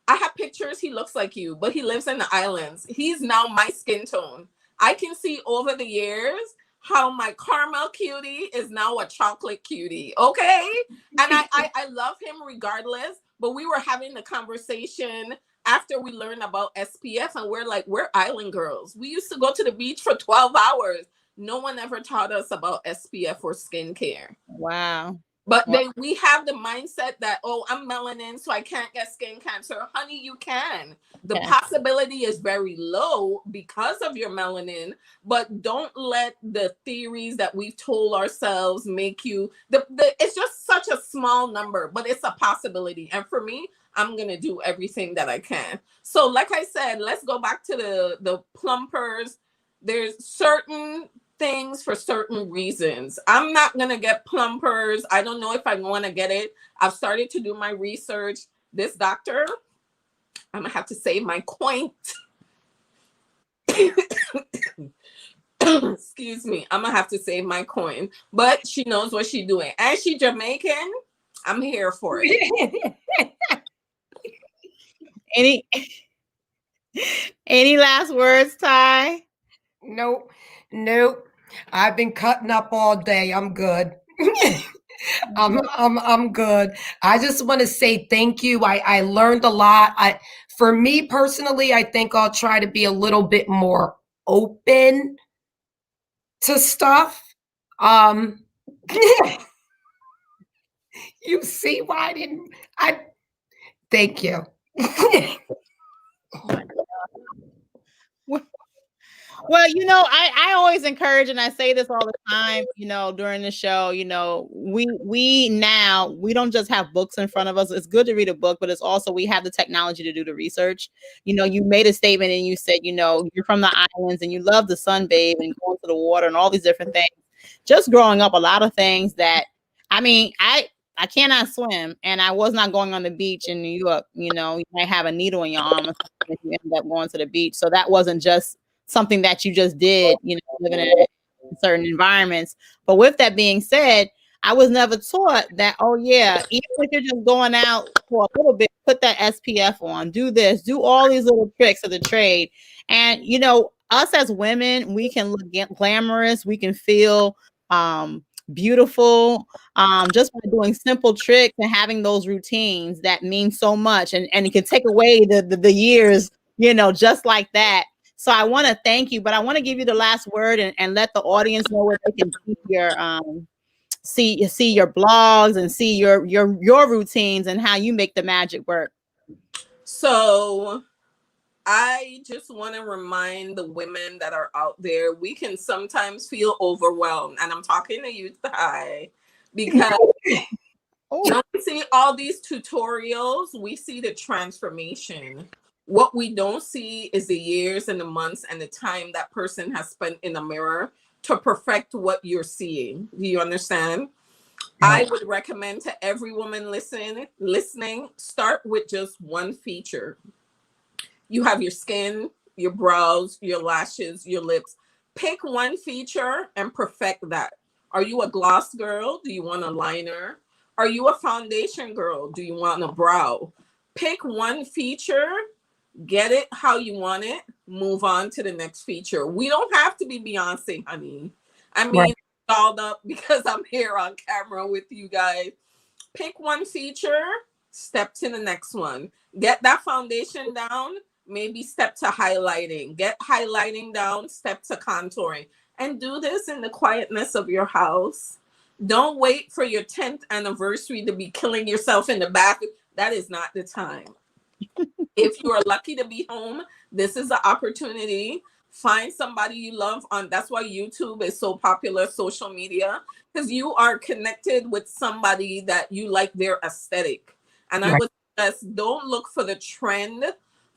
I have pictures. He looks like you, but he lives in the islands. He's now my skin tone. I can see over the years how my caramel cutie is now a chocolate cutie. Okay. And I love him regardless, but we were having the conversation after we learned about SPF, and we're like, we're island girls. We used to go to the beach for 12 hours. No one ever taught us about SPF or skincare.
Wow.
But then we have the mindset that, oh, I'm melanin, so I can't get skin cancer. Honey, you can. The possibility is very low because of your melanin, but don't let the theories that we've told ourselves make you, it's just such a small number, but it's a possibility. And for me, I'm going to do everything that I can. So like I said, let's go back to the plumpers. There's certain things for certain reasons. I'm not going to get plumpers. I don't know if I want to get it. I've started to do my research. This doctor, I'm going to have to save my coin. Excuse me. I'm going to have to save my coin. But she knows what she's doing. And she's Jamaican. I'm here for it.
Any last words, Ty?
Nope. I've been cutting up all day. I'm good. I'm good. I just want to say thank you. I learned a lot. For me personally, I think I'll try to be a little bit more open to stuff. You see why I thank you.
Well, I always encourage, and I say this all the time, during the show, we don't just have books in front of us. It's good to read a book, but it's also, we have the technology to do the research. You made a statement and you said, you're from the islands and you love the sunbathe and going to the water and all these different things. Just growing up, a lot of things that, I cannot swim, and I was not going on the beach in New York. You might have a needle in your arm or something if you end up going to the beach. So that wasn't just something that you just did, living in certain environments. But with that being said, I was never taught that, oh yeah, even if you're just going out for a little bit, put that SPF on, do this, do all these little tricks of the trade. And, us as women, we can look glamorous, we can feel beautiful, just by doing simple tricks and having those routines that mean so much, and it can take away the years, just like that. So I want to thank you, but I want to give you the last word and let the audience know where they can see your see your blogs and see your routines and how you make the magic work.
So I just want to remind the women that are out there, we can sometimes feel overwhelmed. And I'm talking to you, Ty, because when we see all these tutorials, we see the transformation. What we don't see is the years and the months and the time that person has spent in the mirror to perfect what you're seeing. Do you understand? I would recommend to every woman listening, start with just one feature. You have your skin, your brows, your lashes, your lips. Pick one feature and perfect that. Are you a gloss girl? Do you want a liner? Are you a foundation girl? Do you want a brow? Pick one feature, get it how you want it, move on to the next feature. We don't have to be Beyonce, honey. Right. Dolled up because I'm here on camera with you guys. Pick one feature, step to the next one. Get that foundation down, maybe step to highlighting. Get highlighting down, step to contouring. And do this in the quietness of your house. Don't wait for your 10th anniversary to be killing yourself in the back. That is not the time. If you are lucky to be home, this is the opportunity. Find somebody you love on. That's why YouTube is so popular, social media, because you are connected with somebody that you like their aesthetic. And I would suggest, don't look for the trend.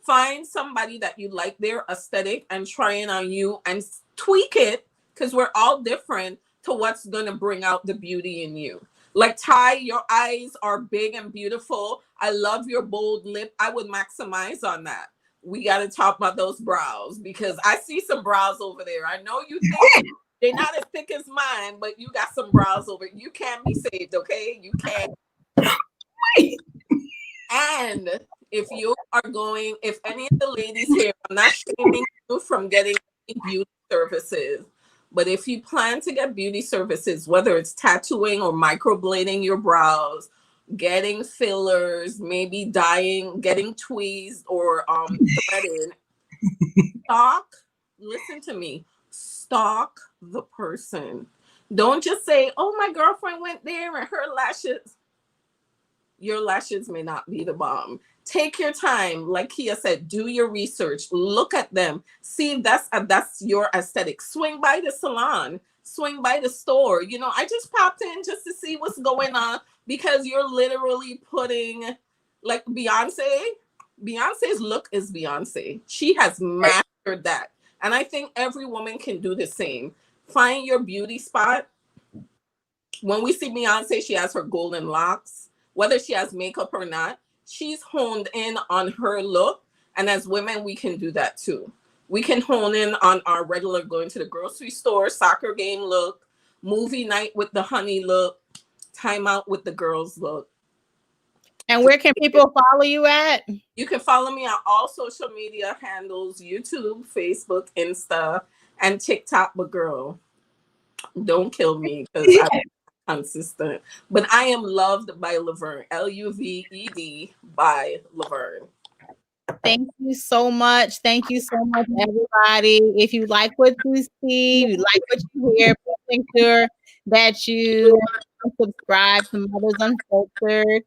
Find somebody that you like their aesthetic and try it on you and tweak it, because we're all different, to what's going to bring out the beauty in you. Like Ty, your eyes are big and beautiful. I love your bold lip. I would maximize on that. We got to talk about those brows because I see some brows over there. I know you think they're not as thick as mine, but you got some brows over. You can't be saved, okay? You can't. And if you are going, if any of the ladies here, I'm not shaming you from getting beauty services, but if you plan to get beauty services, whether it's tattooing or microblading your brows, getting fillers, maybe dyeing, getting tweezed or threaded, listen to me, stalk the person. Don't just say, oh, my girlfriend went there and her lashes. Your lashes may not be the bomb. Take your time. Like Kia said, do your research. Look at them. See if that's your aesthetic. Swing by the salon. Swing by the store. You know, I just popped in just to see what's going on because you're literally putting, like Beyonce. Beyonce's look is Beyonce. She has mastered that. And I think every woman can do the same. Find your beauty spot. When we see Beyonce, she has her golden locks. Whether she has makeup or not, she's honed in on her look. And as women, we can do that too. We can hone in on our regular going to the grocery store, soccer game look, movie night with the honey look, time out with the girls look.
And where can people follow you at?
You can follow me on all social media handles, YouTube, Facebook, Insta, and TikTok. But girl, don't kill me because I'm consistent, but I am loved by Laverne. Luved by Laverne.
Thank you so much. Thank you so much, everybody. If you like what you see, you like what you hear, please make sure that you subscribe to Mothers Unfiltered,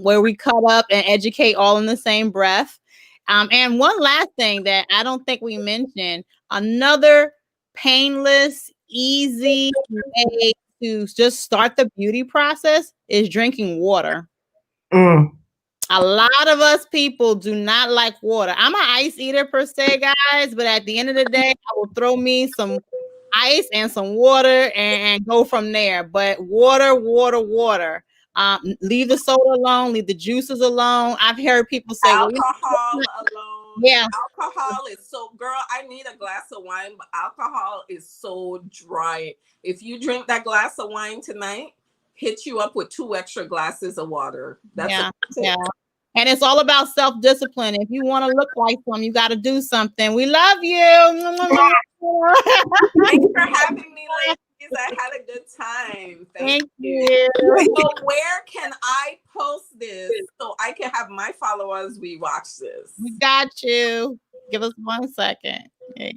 where we cut up and educate all in the same breath. And one last thing that I don't think we mentioned, another painless, easy way to just start the beauty process is drinking water. A lot of us people do not like water. I'm an ice eater per se, guys, but at the end of the day, I will throw me some ice and some water and go from there. But water. Leave the soda alone, leave the juices alone. I've heard people say
alcohol alone.
Yeah.
Alcohol is so, girl, I need a glass of wine, but alcohol is so dry. If you drink that glass of wine tonight, hit you up with 2 extra glasses of water. That's
yeah. And it's all about self-discipline. If you want to look like them, you got to do something. We love you.
Thanks for having me, ladies. I had a good time. Thank you. So where can I post this so I can have my followers rewatch this?
We got you. Give us 1 second. Okay.